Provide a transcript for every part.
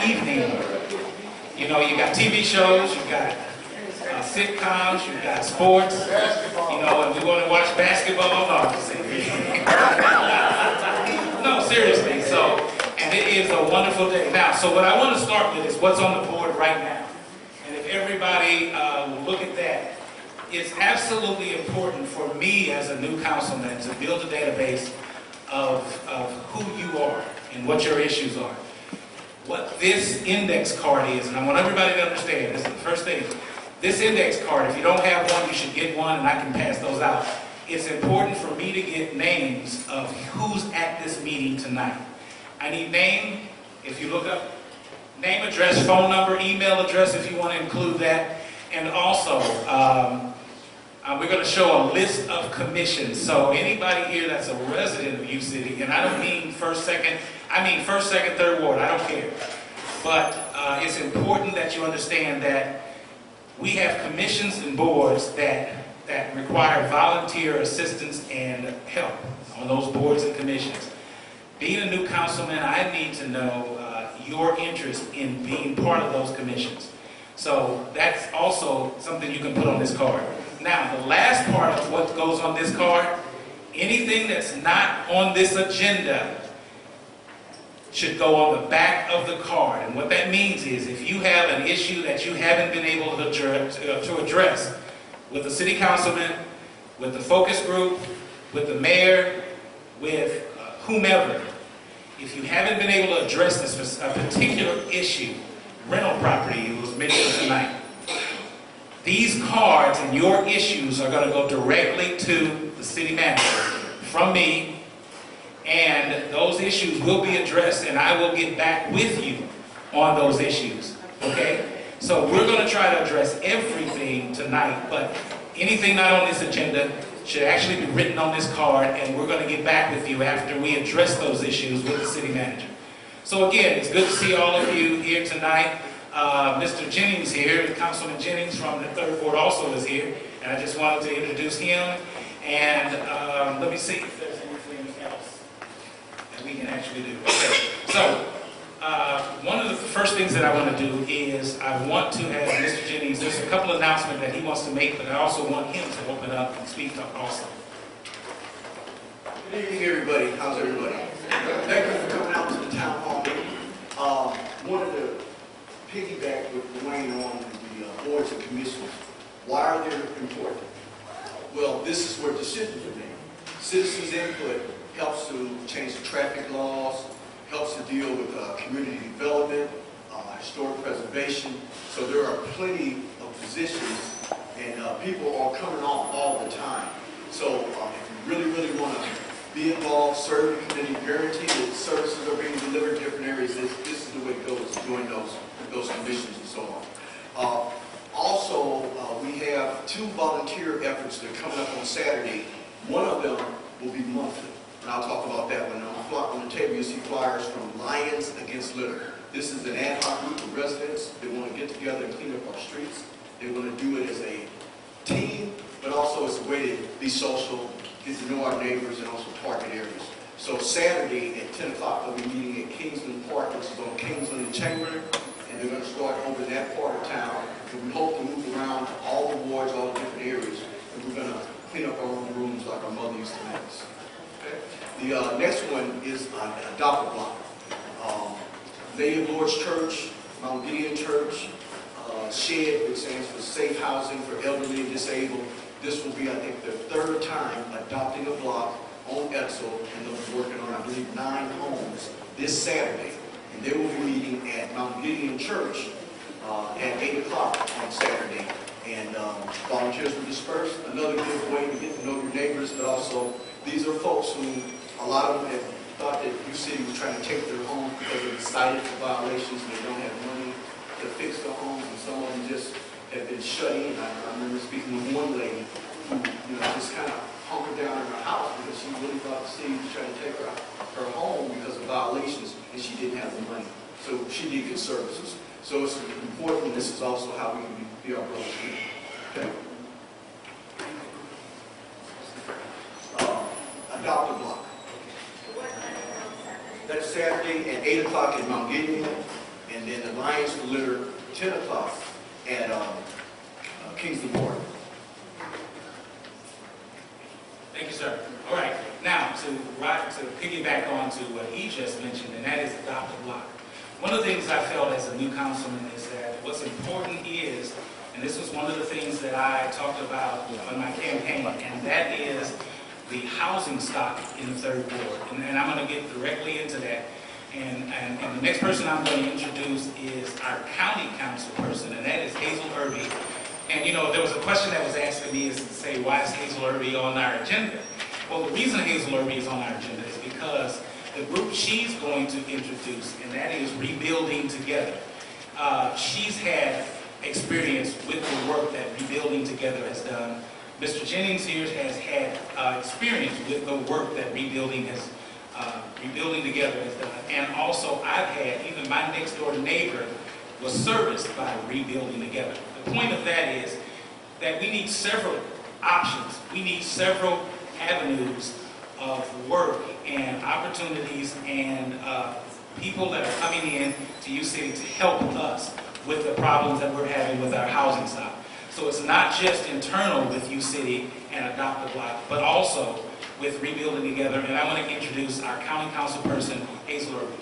evening. You know, you got TV shows, you got sitcoms, you got sports, you know, and we want to watch basketball. No, seriously. So, and it is a wonderful day. Now, so what I want to start with is what's on the board right now. And if everybody will look at that, it's absolutely important for me as a new councilman to build a database of who you are and what your issues are. What this index card is, and I want everybody to understand, this is the first thing. This index card, if you don't have one, you should get one, and I can pass those out. It's important for me to get names of who's at this meeting tonight. I need name, if you look up, name, address, phone number, email address if you want to include that. And also, we're going to show a list of commissions. So anybody here that's a resident of UCity, and I don't mean first, second, I mean first, second, third ward, I don't care. But it's important that you understand that we have commissions and boards that require volunteer assistance and help on those boards and commissions. Being a new councilman, I need to know your interest in being part of those commissions. So that's also something you can put on this card. Now, the last part of what goes on this card, anything that's not on this agenda should go on the back of the card. And what that means is if you have an issue that you haven't been able to address with the city councilman, with the focus group, with the mayor, with whomever, if you haven't been able to address this a particular issue, rental property was mentioned tonight, these cards and your issues are going to go directly to the city manager from me, and those issues will be addressed, and I will get back with you on those issues, okay? So we're going to try to address everything tonight, but anything not on this agenda should actually be written on this card, and we're going to get back with you after we address those issues with the city manager. So again, it's good to see all of you here tonight. Mr. Jennings here, Councilman Jennings from the 3rd Ward also is here, and I just wanted to introduce him. And let me see if there's anything else that we can actually do. Okay, so one of the first things that I want to do is I want to have Mr. Jennings, there's a couple of announcements that he wants to make, but I also want him to open up and speak up also. Good evening, everybody. How's everybody? Thank you for coming out to the town hall meeting. Wanted to piggyback with Dwayne on the boards and commissions. Why are they important? Well, this is where decisions are made. Citizens' input helps to change the traffic laws, helps to deal with community development, historic preservation. So there are plenty of positions, and people are coming off all the time. So if you really want to be involved, serve the community, guarantee that services are being delivered in different areas, this is the way it goes, join those commissions and so on. Also, we have 2 volunteer efforts that are coming up on Saturday. One of them will be monthly, and I'll talk about that one. On the table you see flyers from Lions Against Litter. This is an ad hoc group of residents that want to get together and clean up our streets. They want to do it as a team, but also as a way to be social, get to know our neighbors, and also target areas. So Saturday at 10 o'clock, they'll be meeting at Kingsland Park, which is on Kingsland and Chamberlain, and they're going to start over in that part of town. And we hope to move around to all the wards, all the different areas, and we're going to clean up our own rooms like our mother used to make us. Okay? The next one is an adopt a block. Lady of Lord's Church, Mount Gideon Church, SHED, which stands for Safe Housing for Elderly and Disabled. This will be, I think, their 3rd time adopting a block on Edsel, and they'll be working on, I believe, 9 homes this Saturday. And they will be meeting at Mount Gideon Church at 8 o'clock on Saturday. And volunteers will disperse. Another good way to get to know your neighbors, but also these are folks who, a lot of them have thought that UCity was trying to take their homes because they've cited for violations and they don't have money to fix their homes, and some of them just have been shut in. I remember speaking with one lady who, just kind of hunkered down in her house because she really thought the city was trying to take her home because of violations, and she didn't have the money. So she needed services. So it's important. This is also how we can be our brothers. Okay. Adopt a block. That's Saturday at 8 o'clock at Mount Gideon. And then the Lions for Litter, 10 o'clock at Kingsley Park. Thank you, sir. All right, now to piggyback on to what he just mentioned, and that is adopt a block. One of the things I felt as a new councilman is that what's important is, and this was one of the things that I talked about on my campaign, and that is the housing stock in the third ward. And I'm going to get directly into that. And the next person I'm going to introduce is our county council person, and that is Hazel Irby. And you know, there was a question that was asked of me is to say, why is Hazel Irby on our agenda? Well, the reason Hazel Irby is on our agenda is because the group she's going to introduce, and that is Rebuilding Together. She's had experience with the work that Rebuilding Together has done. Mr. Jennings here has had experience with the work that Rebuilding Together has done. And also I've had, even my next door neighbor was serviced by Rebuilding Together. The point of that is that we need several options. We need several avenues of work and opportunities and people that are coming in to UCity to help us with the problems that we're having with our housing stock. So it's not just internal with UCity and Adopt a Block, but also with Rebuilding Together. And I want to introduce our county council person, Hazel Irby.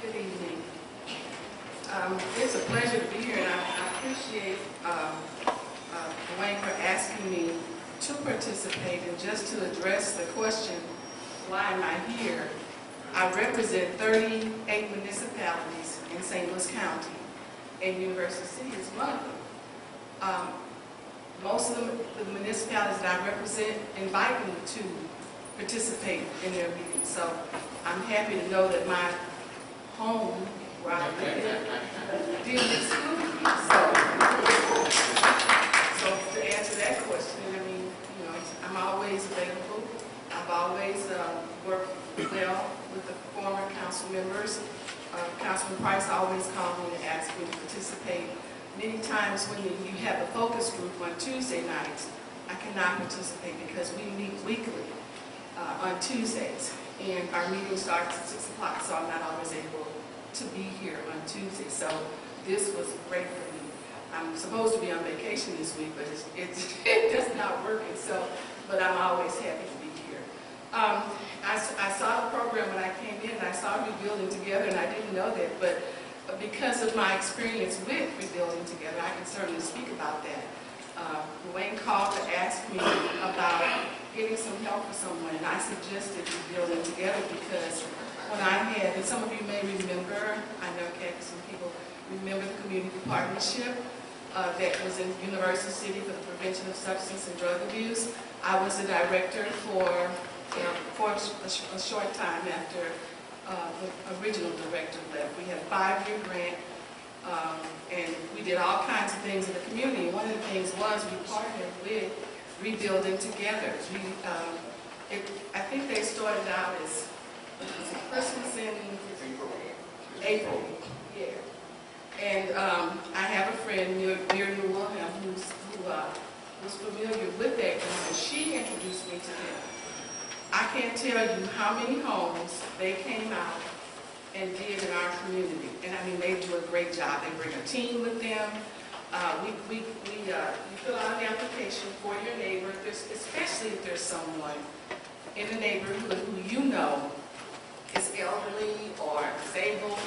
Good evening. It's a pleasure to be here, and I appreciate Dwayne for asking me to participate. And just to address the question, why am I here? I represent 38 municipalities in St. Louis County, and University City is one of them. Most of the municipalities that I represent invite me to participate in their meetings, so I'm happy to know that my home, where I live, didn't exclude me. So to answer that question, I mean, you know, I'm always available. I've always worked well with the former council members. Councilman Price always called me and asked me to participate. Many times when you have a focus group on Tuesday nights, I cannot participate because we meet weekly on Tuesdays. And our meeting starts at 6 o'clock, so I'm not always able to be here on Tuesday. So this was great for me. I'm supposed to be on vacation this week, but it's just not working. So, but I'm always happy to be here. I saw the program when I came in, and I saw Rebuilding Together, and I didn't know that. But because of my experience with Rebuilding Together, I can certainly speak about that. Wayne called to ask me about getting some help for someone, and I suggested Rebuilding Together because when I had, and some of you may remember, I know some people remember the community partnership that was in University City for the prevention of substance and drug abuse. I was the director for a short time after the original director left. We had a 5-year grant, and we did all kinds of things in the community. One of the things was we partnered with Rebuilding Together. I think they started out as Christmas in April. Yeah. And I have a friend, Miriam Wilhelm, who was familiar with that group, and she introduced me to them. I can't tell you how many homes they came out and did in our community. And I mean, they do a great job. They bring a team with them. You fill out an application for your neighbor, especially if there's someone in the neighborhood who you know is elderly or disabled,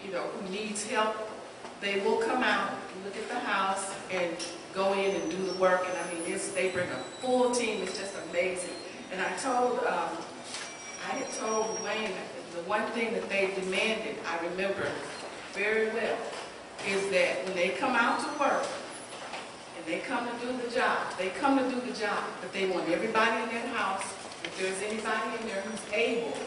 who needs help. They will come out, look at the house, and go in and do the work. And I mean, they bring a full team. It's just amazing. And I had told Wayne the one thing that they demanded, I remember very well, is that when they come out to work and they come to do the job, but they want everybody in that house, if there's anybody in there who's able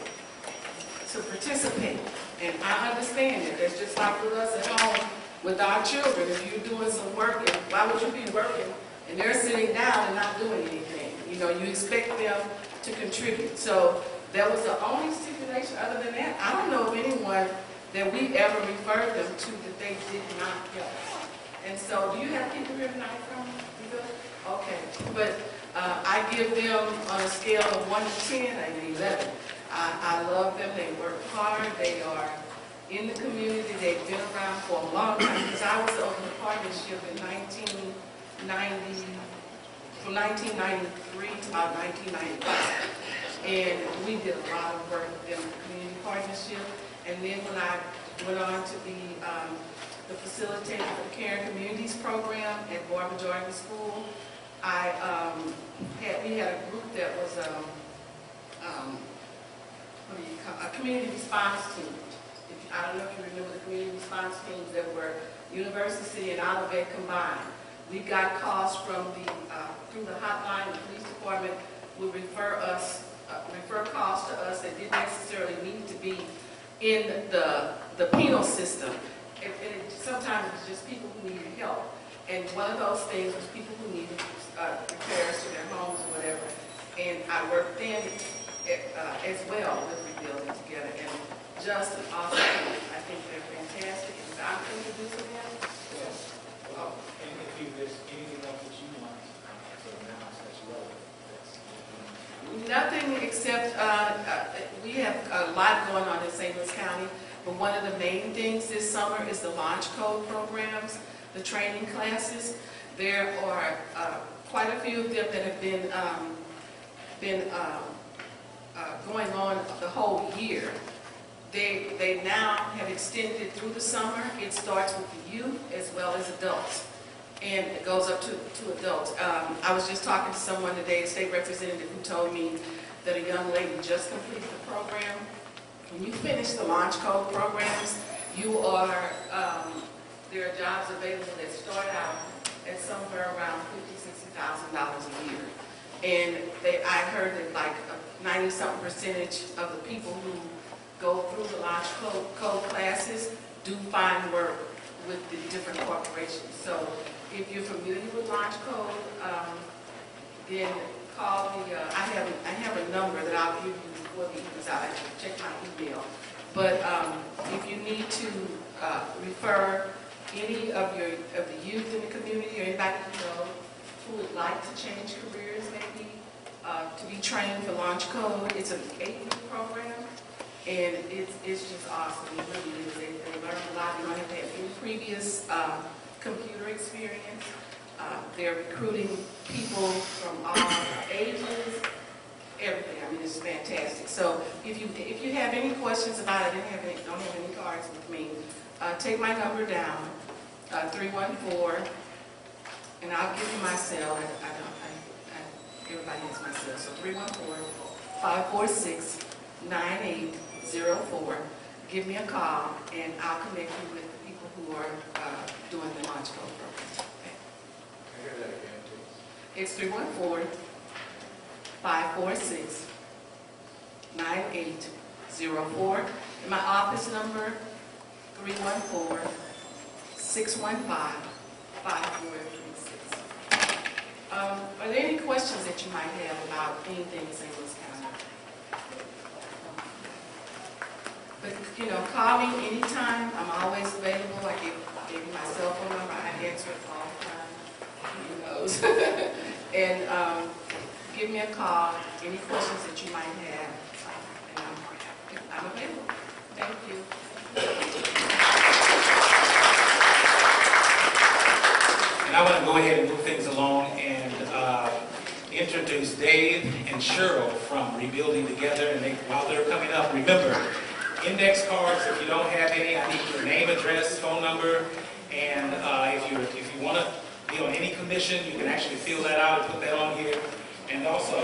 to participate. And I understand that. It's just like with us at home with our children. If you're doing some work, and why would you be working and they're sitting down and not doing anything? You know, you expect them to contribute. So that was the only stipulation. Other than that, I don't know of anyone that we ever referred them to that they did not help. And so, do you have people here tonight from Rebuild? Okay, but I give them on a scale of 1 to 10, an 11. I love them, they work hard, they are in the community, they've been around for a long time, because I was over the partnership in 1990, from 1993 to about 1995. And we did a lot of work in the community partnership. And then when I went on to be the facilitator for the Caring Communities program at Barbara Jordan School, we had a group that was a community response team. I don't know if you remember the community response teams that were University City and Olivet combined. We got calls from through the hotline. The police department would refer calls to us that didn't necessarily need to be in the penal system. Sometimes it's just people who needed help. And one of those things was people who needed repairs to their homes or whatever. And I worked then as well with Rebuilding Together. And just an awesome team. I think they're fantastic. And so I'm introducing them. Yes. Well, and if there's anything else that you want to announce that's relevant, Nothing except we have a lot going on in St. Louis County, but one of the main things this summer is the launch code programs, the training classes. There are quite a few of them that have been going on the whole year. They now have extended through the summer. It starts with the youth as well as adults, and it goes up to adults. I was just talking to someone today, a state representative, who told me that a young lady just completed the program. When you finish the launch code programs, you are there are jobs available that start out at somewhere around $50,000–$60,000 a year, and I heard that like 90-something% of the people who go through the launch code classes do find work with the different corporations. So if you're familiar with launch code, then call the, I have a number that I'll give you before the evening's out. I have to check my email. But if you need to refer any of the youth in the community or anybody you know who would like to change careers maybe, to be trained for launch code, it's an 8-week program. And it's just awesome. It really is. They learn a lot. They don't have to have any previous computer experience. They're recruiting people from all ages, everything. I mean, it's fantastic. So if you have any questions about it, don't have any cards with me, take my number down, 314, and I'll give you my cell. Everybody has my cell. So 314-546-9804. Give me a call, and I'll connect you with the people who are doing the launch code program. Okay. I hear that again, please. It's 314-546-9804. And my office number, 314-615-5436. Are there any questions that you might have about anything in St. Louis County? But, you know, call me anytime. I'm always available. I gave you my cell phone number. I answer it all the time. Who knows? And give me a call. Any questions that you might have. And I'm available. Thank you. And I want to go ahead and move things along and introduce Dave and Cheryl from Rebuilding Together. And while they're coming up, remember, index cards, if you don't have any, I need your name, address, phone number, and if you want to be on any commission, you can actually fill that out and put that on here. And also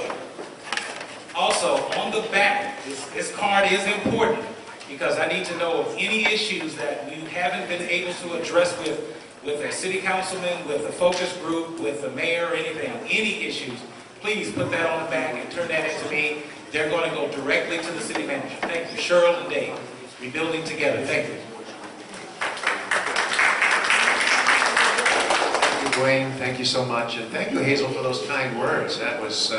on the back, this card is important because I need to know of any issues that you haven't been able to address with a city councilman, with a focus group, with the mayor, anything, any issues, please put that on the back and turn that into me. They're going to go directly to the city manager. Thank you, Cheryl and Dave. Rebuilding Together. Thank you. Thank you, Dwayne. Thank you so much. And thank you, Hazel, for those kind words. That was,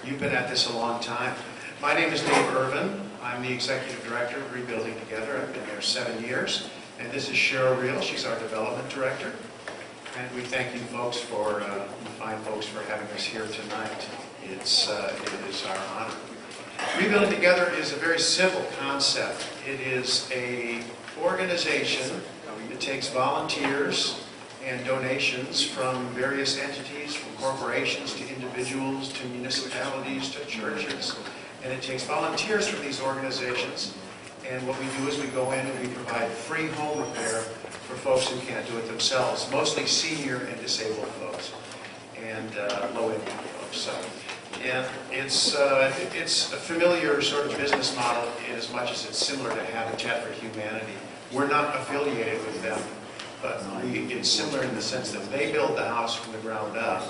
you've been at this a long time. My name is Dave Irvin. I'm the Executive Director of Rebuilding Together. I've been there 7 years. And this is Cheryl Reel. She's our Development Director. And we thank you folks for, fine folks, for having us here tonight. It is our honor. Rebuilding Together is a very simple concept. It is an organization that takes volunteers and donations from various entities, from corporations to individuals to municipalities to churches. And it takes volunteers from these organizations. And what we do is we go in and we provide free home repair for folks who can't do it themselves, mostly senior and disabled folks and low-income folks. So, and it's a familiar sort of business model in as much as it's similar to Habitat for Humanity. We're not affiliated with them, but it's similar in the sense that they build the house from the ground up,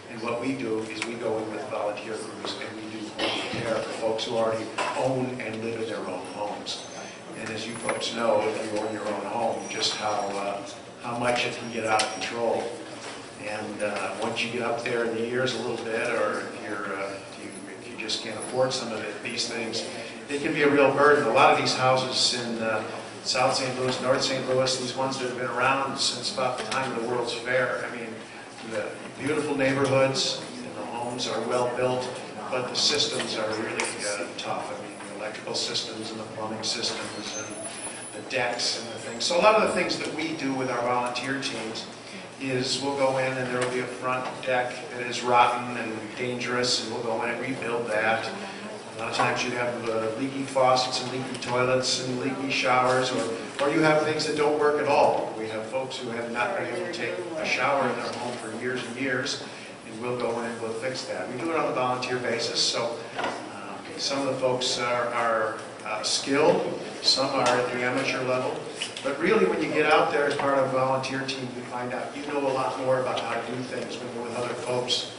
and what we do is we go in with volunteer crews and we do home repair for folks who already own and live in their own homes. And as you folks know, if you own your own home, just how much it can get out of control. And once you get up there in the years a little bit, or if you just can't afford some of it, these things, they can be a real burden. A lot of these houses in South St. Louis, North St. Louis, these ones that have been around since about the time of the World's Fair. I mean, the beautiful neighborhoods and the homes are well built, but the systems are really tough. I mean, the electrical systems and the plumbing systems and the decks and the things. So a lot of the things that we do with our volunteer teams is we'll go in and there will be a front deck that is rotten and dangerous, and we'll go in and rebuild that. A lot of times you have leaky faucets and leaky toilets and leaky showers, or you have things that don't work at all. We have folks who have not been able to take a shower in their home for years and years, and we'll go in and we'll fix that. We do it on a volunteer basis, so some of the folks are skilled, some are at the amateur level, but really when you get out there as part of a volunteer team, you find out you know a lot more about how to do things when you're with other folks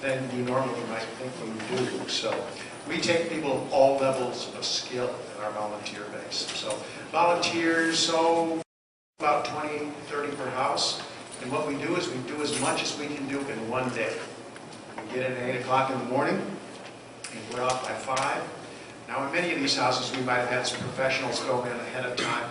than you normally might think you do. So we take people of all levels of skill in our volunteer base. So volunteers, about 20, 30 per house. And what we do is we do as much as we can do in one day. We get in at 8 o'clock in the morning, and we're out by 5. Now in many of these houses we might have had some professionals go in ahead of time,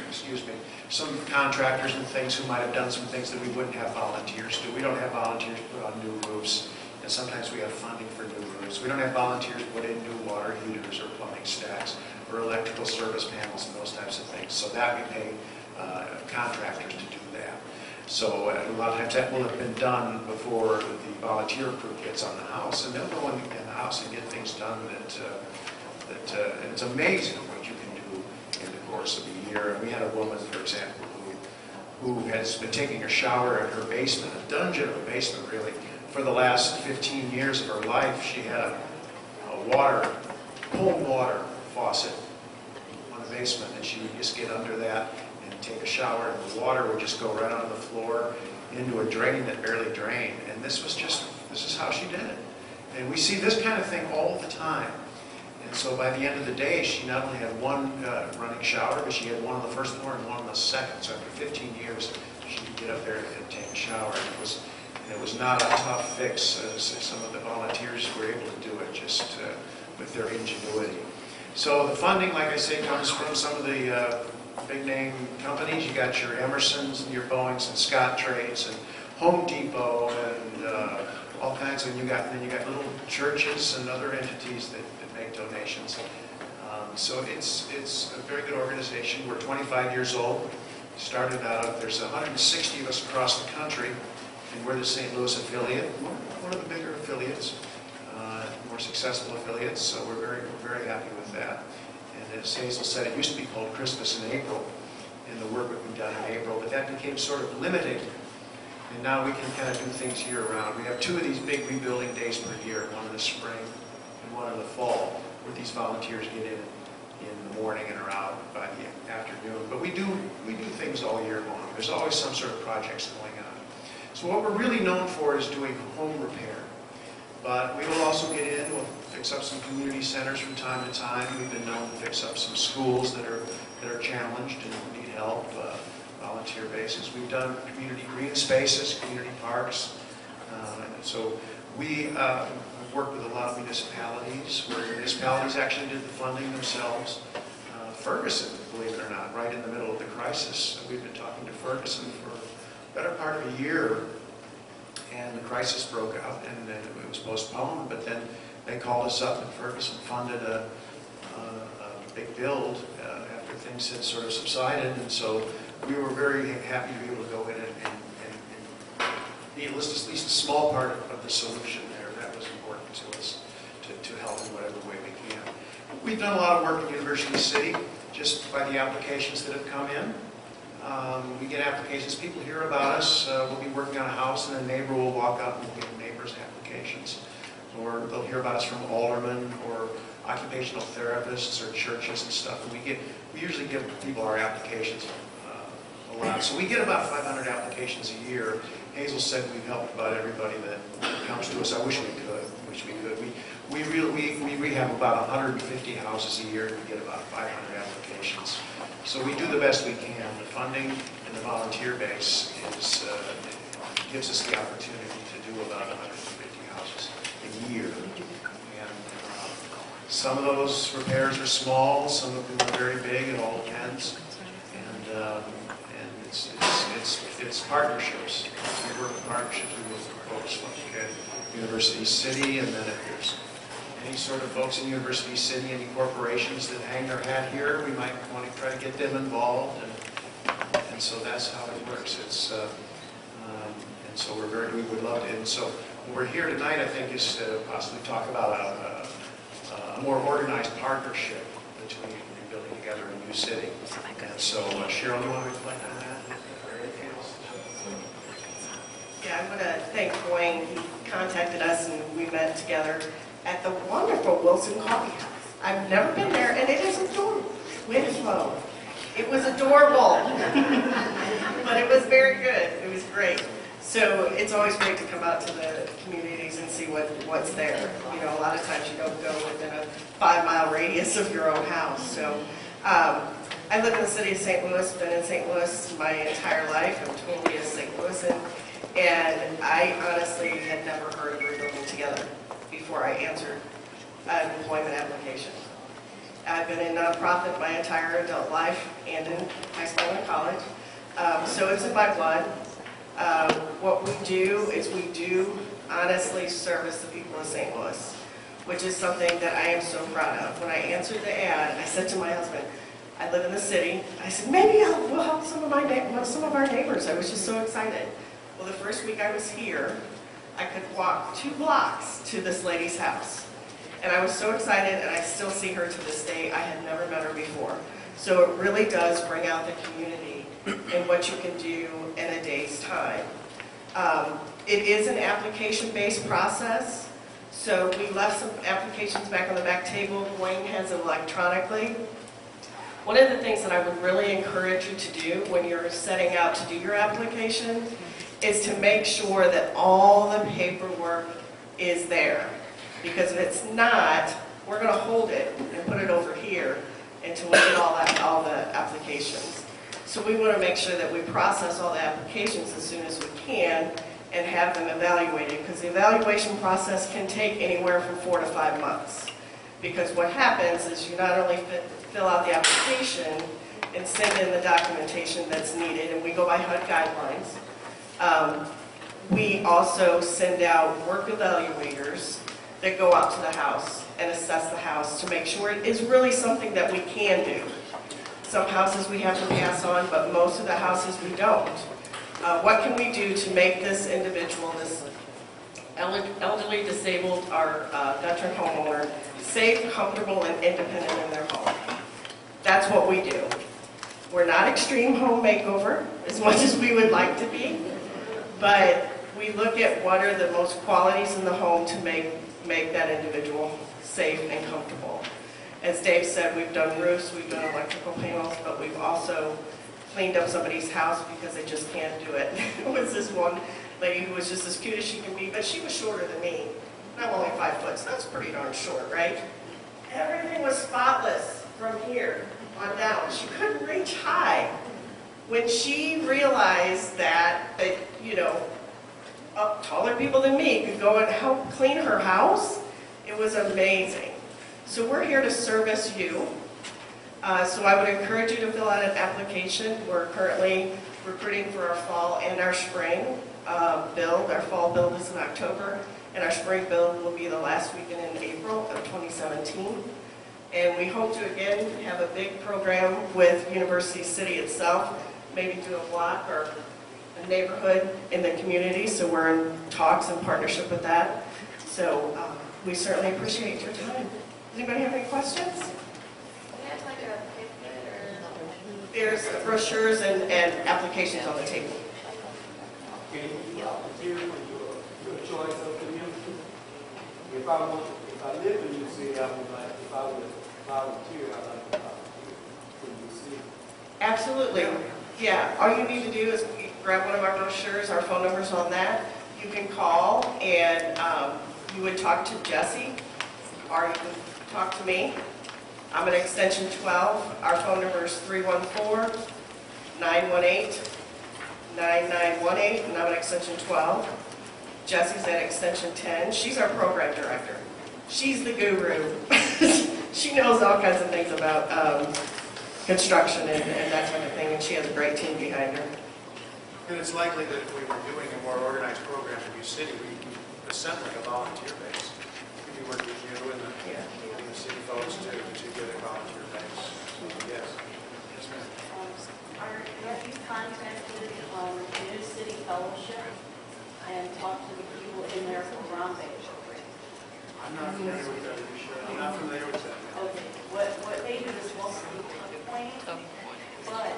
excuse me, some contractors and things who might have done some things that we wouldn't have volunteers do. We don't have volunteers put on new roofs. And sometimes we have funding for new roofs. We don't have volunteers put in new water heaters or plumbing stacks or electrical service panels and those types of things. So that we pay contractors to do that. So a lot of times that will have been done before the volunteer crew gets on the house, and they'll go in the house and get things done and it's amazing what you can do in the course of a year. And we had a woman, for example, who has been taking a shower in her basement, a dungeon of a basement really, for the last 15 years of her life. She had a cold water faucet on the basement, and she would just get under that and take a shower, and the water would just go right onto the floor into a drain that barely drained. And this is how she did it. And we see this kind of thing all the time. And so by the end of the day, she not only had one running shower, but she had one on the first floor and one on the second. So after 15 years, she could get up there and take a shower. And it was not a tough fix, as some of the volunteers were able to do it just with their ingenuity. So the funding, like I say, comes from some of the big name companies. You got your Emersons and your Boeings and Scott Trades and Home Depot and all kinds of, and then you got little churches and other entities that make donations. So it's a very good organization. We're 25 years old. Started out, there's 160 of us across the country, and we're the St. Louis affiliate, one of the bigger affiliates, more successful affiliates, so we're very happy with that. And as Hazel said, it used to be called Christmas in April, and the work would be done in April, but that became sort of limited, and now we can kind of do things year-round. We have 2 of these big rebuilding days per year, one in the spring and one in the fall, where these volunteers get in the morning and are out by the afternoon. But we do things all year long. There's always some sort of projects going on. So what we're really known for is doing home repair. But we will also get in, we'll fix up some community centers from time to time. We've been known to fix up some schools that are challenged and need help, volunteer basis. We've done community green spaces, community parks. So we worked with a lot of municipalities, where municipalities actually did the funding themselves. Ferguson, believe it or not, right in the middle of the crisis. We've been talking to Ferguson for the better part of a year, and the crisis broke out, and then it was postponed, but then they called us up, and Ferguson funded a big build after things had sort of subsided, and so we were very happy to be able to go in and be at least a small part of the solution there. That was important to us, to help in whatever way we can. We've done a lot of work at University City, just by the applications that have come in. We get applications, people hear about us, we'll be working on a house, and a neighbor will walk up and we'll get neighbors' applications. Or they'll hear about us from aldermen, or occupational therapists, or churches and stuff. And we usually give people our applications a lot. So we get about 500 applications a year. Hazel said we've helped about everybody that comes to us. I wish we could. We rehab about 150 houses a year, and we get about 500 applications. So we do the best we can. The funding and the volunteer base gives us the opportunity to do about 150 houses a year. And some of those repairs are small, some of them are very big. It all depends. And it's partnerships. We work with partnerships. We work with folks like University City, and then if there's any sort of folks in University City, any corporations that hang their hat here, we might want to try to get them involved, and so that's how it works. It's and so we would love to. And so what we're here tonight, I think, is to possibly talk about a more organized partnership between Building Together and UCity. And so, Cheryl, do you want to reflect on that? Yeah, I want to thank Dwayne. He contacted us and we met together at the wonderful Wilson Coffee House. I've never been there, and it is adorable. Winslow. It was adorable, but it was very good. It was great. So it's always great to come out to the communities and see what's there. You know, a lot of times you don't go within a 5-mile radius of your own house. So I live in the city of St. Louis, been in St. Louis my entire life. I'm totally a St. Louisan. And I honestly had never heard of Rebuilding Together before I answered an employment application. I've been in nonprofit my entire adult life and in high school and college. So it's in my blood. What we do is we do honestly service the people of St. Louis, which is something that I am so proud of. When I answered the ad, I said to my husband, I live in the city. I said, maybe we'll help some of our neighbors. I was just so excited. Well, the first week I was here, I could walk 2 blocks to this lady's house. And I was so excited, and I still see her to this day. I had never met her before. So it really does bring out the community and what you can do in a day's time. It is an application-based process. So we left some applications back on the back table. Dwayne has it electronically. One of the things that I would really encourage you to do when you're setting out to do your application is to make sure that all the paperwork is there. Because if it's not, we're going to hold it and put it over here until we get all the applications. So we want to make sure that we process all the applications as soon as we can and have them evaluated, because the evaluation process can take anywhere from 4 to 5 months. Because what happens is you not only fill out the application and send in the documentation that's needed, and we go by HUD guidelines. We also send out work evaluators that go out to the house and assess the house to make sure it is really something that we can do. Some houses we have to pass on, but most of the houses we don't. What can we do to make this individual, this elderly, disabled, or veteran homeowner, safe, comfortable, and independent in their home? That's what we do. We're not extreme home makeover, as much as we would like to be, but we look at what are the most qualities in the home to make that individual safe and comfortable. As Dave said, we've done roofs, we've done electrical panels, but we've also cleaned up somebody's house because they just can't do it. It was this one lady who was just as cute as she can be, but she was shorter than me. And I'm only 5 foot, so that's pretty darn short, right? Everything was spotless from here on down. She couldn't reach high. When she realized that you know, taller people than me could go and help clean her house. It was amazing. So we're here to service you. So I would encourage you to fill out an application. We're currently recruiting for our fall and our spring build. Our fall build is in October, and our spring build will be the last weekend in April of 2017. And we hope to, again, have a big program with University City itself, maybe do a block or a neighborhood in the community. So we're in talks and partnership with that. So we certainly appreciate your time. Does anybody have any questions? There's brochures and applications on the table. Can you volunteer for your choice of community? If I live in UCity, I would like, if I would volunteer, I'd like to volunteer for UCity. Absolutely. Yeah, all you need to do is grab one of our brochures, our phone number's on that. You can call and you would talk to Jesse, or you can talk to me. I'm at extension 12. Our phone number is 314-918-9918, and I'm at extension 12. Jesse's at extension 10. She's our program director. She's the guru. She knows all kinds of things about construction and that type of thing, and she has a great team behind her. And it's likely that if we were doing a more organized program in UCity, we'd be assembling a volunteer base. We'd be working with you and the city folks to get a volunteer base. Yes. Yes, ma'am. Have you contacted New City Fellowship and talked to the people in their Harambe program? I'm not familiar with that. I'm not familiar with that. Okay, what they do is mostly point, but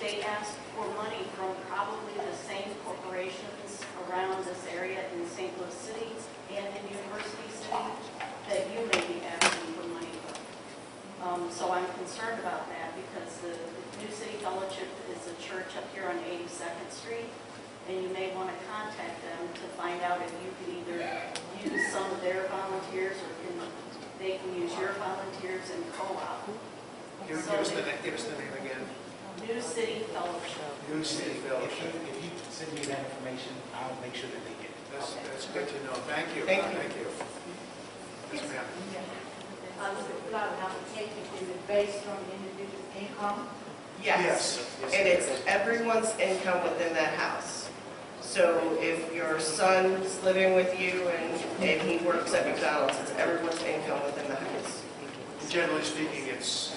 they ask for money from probably the same corporations around this area in St. Louis City and in University City that you may be asking for money from. So I'm concerned about that because the New City Fellowship is a church up here on 82nd Street, and you may want to contact them to find out if you could either use some of their volunteers or they can use your volunteers in co-op. Give us the name again. New City Fellowship. New City Fellowship. If you send me that information, I'll make sure that they get it. That's good to know. Thank you. Thank you. Thank you. Yes, ma'am. Fill out an application, is it based on individual income? Yes. Yes, And it it's is. everyone's income within that house. So if your son's living with you and he works at McDonald's, it's everyone's income within the house. Generally speaking, it's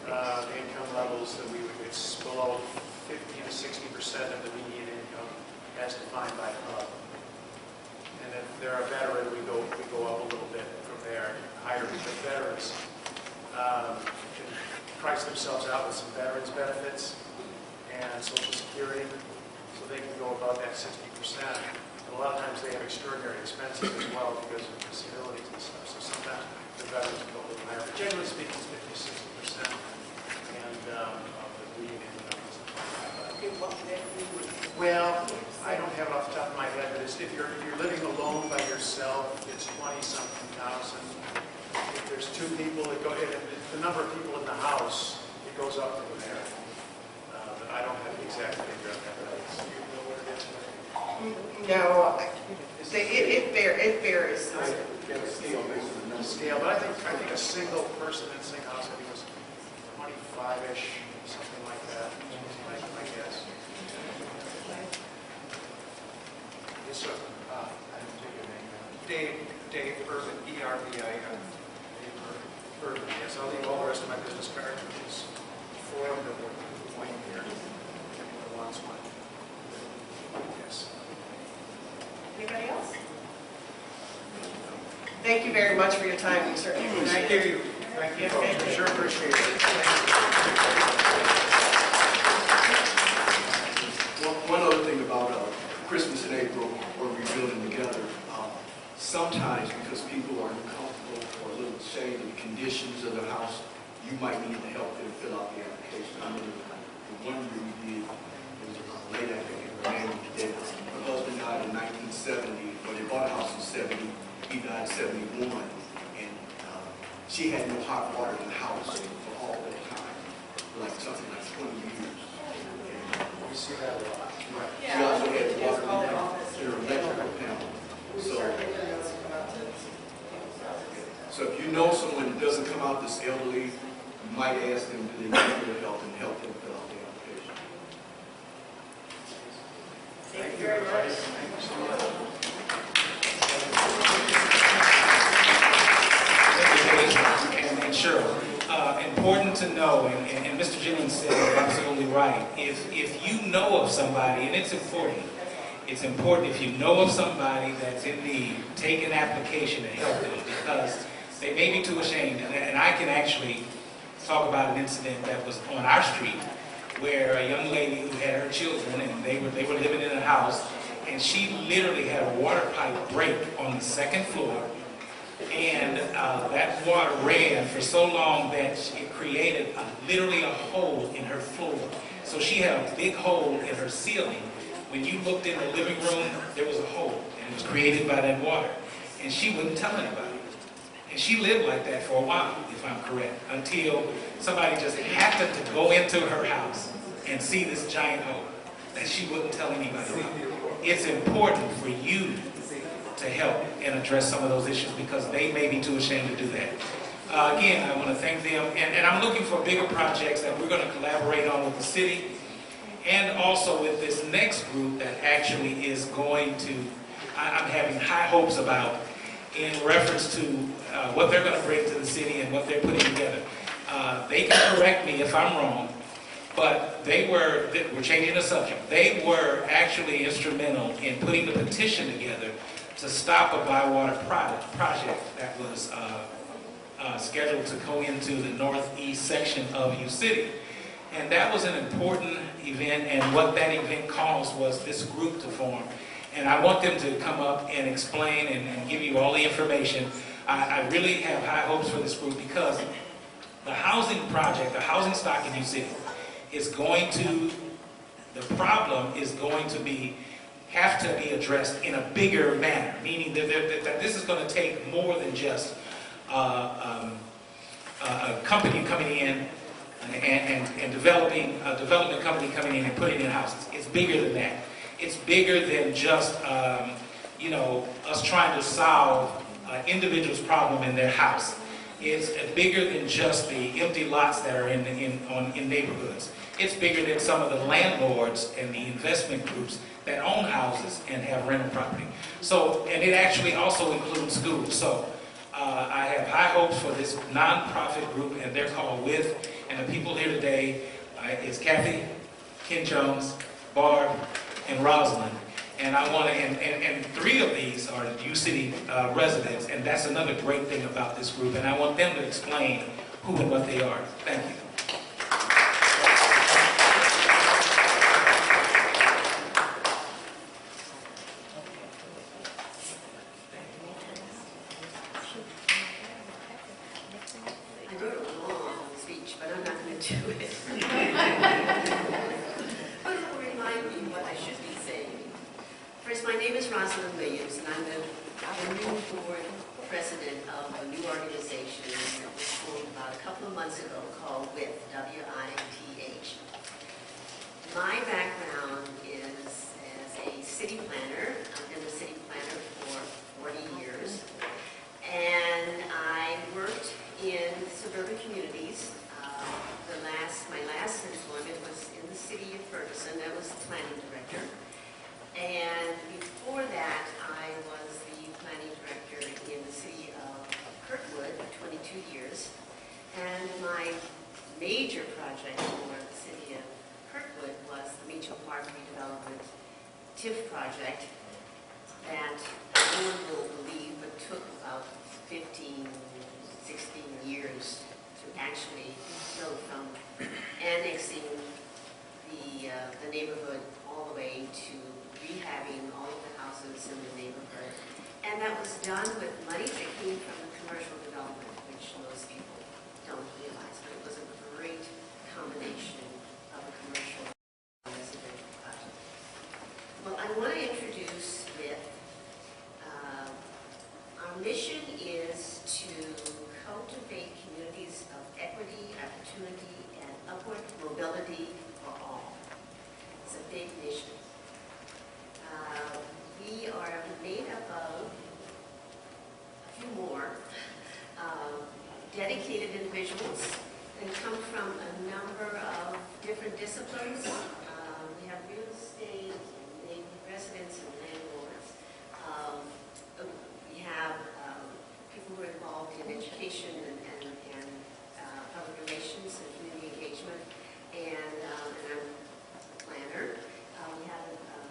the income levels that it's below 50 to 60% of the median income as defined by HUB. And if they're a veteran, we go up a little bit from there, higher, because veterans can price themselves out with some veterans benefits and Social Security, so they can go above that 60%. And a lot of times they have extraordinary expenses as well because of disabilities and stuff. So sometimes the veterans go a little higher. But generally speaking, it's 50 to 60%. And of the median income. Well, I don't have it off the top of my head, but if you're living alone by yourself, it's 20-something thousand. If there's two people, the number of people in the house, it goes up from there. But I don't have the exact figure on that. No, it varies. Scale, but I think a single person in a single house, I think was 25-ish, something like that. I guess. Yes, sir. Dave Urban, E-R-B-I-N. Urban, yes. I'll leave all the rest of my business cards with this form that we're pointing here. The wants one. Yes. Anybody else? Thank you very much for your time. We certainly appreciate it. Thank you, folks. We sure appreciate it. One other thing about Christmas in April or rebuilding together, sometimes because people are uncomfortable or a little ashamed of the conditions of their house, you might need to help them fill out the application. I mean, the one year we did, it was a lady, I think, her husband died in 1970, or they bought a house in 70, he died in 71, and she had no hot water in the house for all that time, like something like 20 years. We see that a lot. She also had water in the house. their electrical panel. So if you know someone that doesn't come out that's elderly, you might ask them, do they need your help, and help them fill out the application. Thank you very much. And Cheryl, important to know, and Mr. Jennings said absolutely right. If you know of somebody, and it's important if you know of somebody that's in need, take an application and help them, because they may be too ashamed. And I can actually talk about an incident that was on our street where a young lady who had her children, and they were living in a house, and she literally had a water pipe break on the second floor. And that water ran for so long that it created literally a hole in her floor. So she had a big hole in her ceiling. When you looked in the living room, there was a hole, and it was created by that water. And she wouldn't tell anybody. And she lived like that for a while, if I'm correct, until somebody just happened to go into her house and see this giant hole that she wouldn't tell anybody about. It's important for you to help and address some of those issues, because they may be too ashamed to do that. Again, I want to thank them, and I'm looking for bigger projects that we're going to collaborate on with the city, and also with this next group that actually is going to, I'm having high hopes about in reference to what they're going to bring to the city and what they're putting together. They can correct me if I'm wrong, but we're changing the subject. They were actually instrumental in putting the petition together to stop a Bywater project that was scheduled to go into the northeast section of UCity. And that was an important event, and what that event caused was this group to form. And I want them to come up and explain and give you all the information. I really have high hopes for this group, because the housing project, the housing stock in UCity is going to, the problem is going to have to be addressed in a bigger manner, meaning that this is going to take more than just a company coming in and developing, a development company coming in and putting in houses. It's bigger than that. It's bigger than just, you know, us trying to solve individual's problem in their house. It's bigger than just the empty lots that are in neighborhoods. It's bigger than some of the landlords and the investment groups that own houses and have rental property. So, and it actually also includes schools. So I have high hopes for this nonprofit group, and they're called WITH. And the people here today is Kathy, Ken Jones, Barb, and Rosalind. And I want to, and three of these are UCity residents, and that's another great thing about this group. And I want them to explain who and what they are. Thank you. I wrote a long speech, but I'm not going to do it. But it will remind me what I should be saying. First, my name is Rosalind Williams, and I'm the new board president of a new organization that was formed about a couple of months ago called WITH, W-I-T-H. My background is as a city planner. I've been a city planner for 40 years, and I worked in suburban communities. My last employment was in the city of Ferguson. I was the planning director. And before that, I was the planning director in the city of Kirkwood for 22 years. And my major project for the city of Kirkwood was the Meacham Park redevelopment TIF project that no one will believe, but took about 15, 16 years to actually go from annexing the neighborhood all the way to rehabbing all of the houses in the neighborhood. And that was done with money that came from the commercial development, which most people don't realize, but it was a great combination of a commercial and residential project. Well, I want to introduce WITH. Our mission is to cultivate communities of equity, opportunity, and upward mobility for all. It's a big mission. We different disciplines. We have real estate, residents and landlords. We have people who are involved in education and public relations and community engagement, and I'm a planner. We have a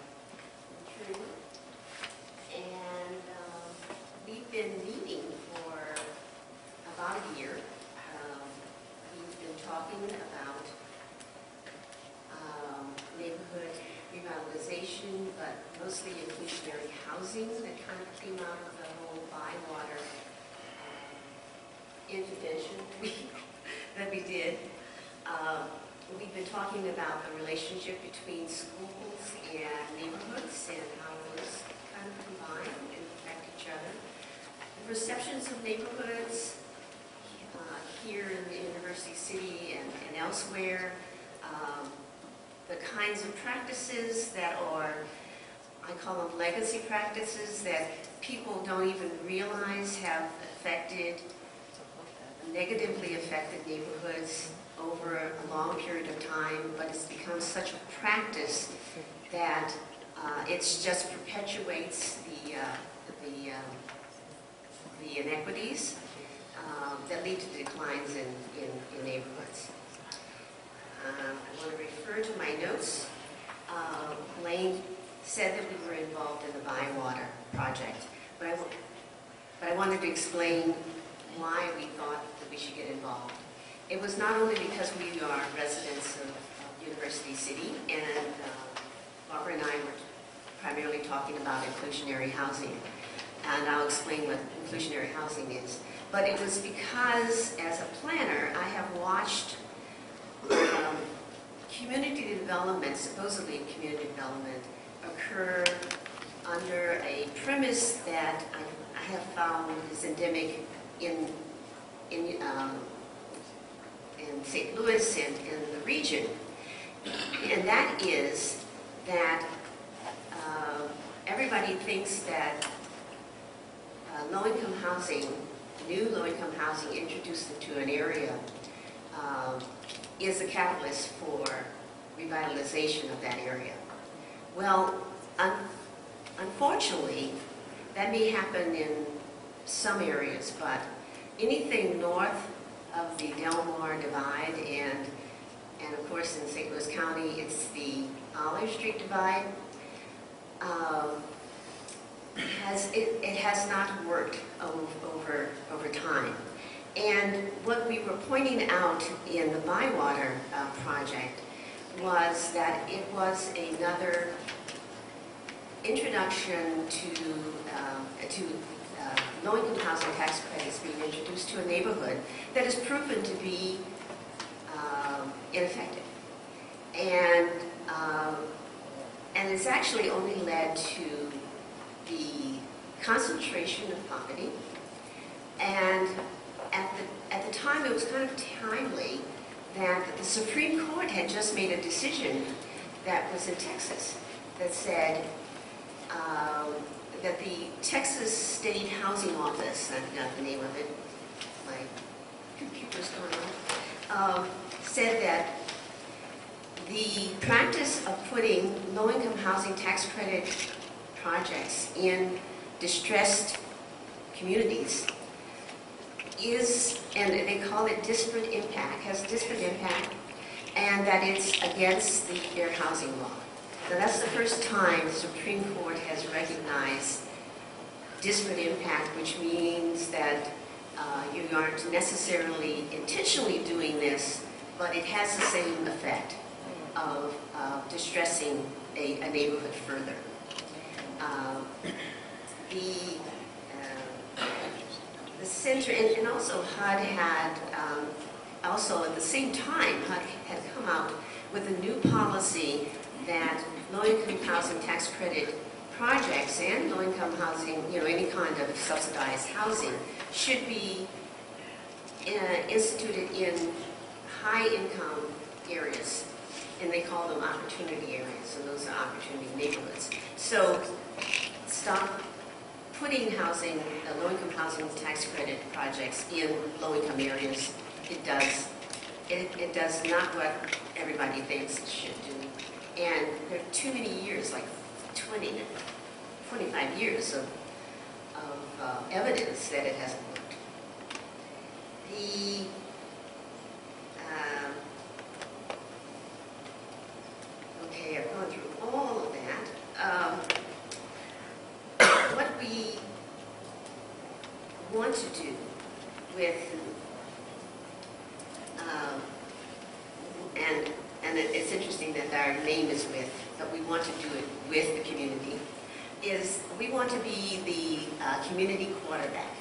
tree, and we've been meeting for about a year. We've been talking about neighborhood revitalization, but mostly inclusionary housing that kind of came out of the whole Bywater intervention that we did. We've been talking about the relationship between schools and neighborhoods and how those kind of combine and affect each other. The perceptions of neighborhoods here in the University City and elsewhere, the kinds of practices that are, I call them legacy practices, that people don't even realize have negatively affected neighborhoods over a long period of time, but it's become such a practice that it just perpetuates the inequities that lead to declines in neighborhoods. I want to refer to my notes. Elaine said that we were involved in the Bywater project, but I wanted to explain why we thought that we should get involved. It was not only because we are residents of University City, and Barbara and I were primarily talking about inclusionary housing, and I'll explain what inclusionary housing is, but it was because, as a planner, I have watched community development, supposedly community development, occur under a premise that I have found is endemic in St. Louis and in the region, and that is that everybody thinks that low-income housing, new low-income housing introduced into an area is a catalyst for revitalization of that area. Well, unfortunately, that may happen in some areas, but anything north of the Delmar Divide and of course in St. Louis County, it's the Olive Street Divide, it has not worked over time. And what we were pointing out in the Bywater project was that it was another introduction to low-income housing tax credits being introduced to a neighborhood that is proven to be ineffective. And it's actually only led to the concentration of poverty. And at the time, it was kind of timely that the Supreme Court had just made a decision that was in Texas that said that the Texas State Housing Office, I forgot the name of it, my computer's going on, said that the practice of putting low-income housing tax credit projects in distressed communities is, and they call it disparate impact, has disparate impact, and that it's against the Fair Housing Law. Now that's the first time the Supreme Court has recognized disparate impact, which means that you aren't necessarily intentionally doing this, but it has the same effect of distressing a neighborhood further. The center, and also HUD had, also at the same time, HUD had come out with a new policy that low-income housing tax credit projects and low-income housing, any kind of subsidized housing, should be instituted in high-income areas, and they call them opportunity areas, so those are opportunity neighborhoods. So stop putting housing, low-income housing tax credit projects in low-income areas. It does it does not what everybody thinks it should do. And there are too many years, like 20 to 25 years of evidence that it hasn't worked. Okay, I've gone through all of that. What we want to do with, and it's interesting that our name is with, but we want to do it with the community, is we want to be the community quarterback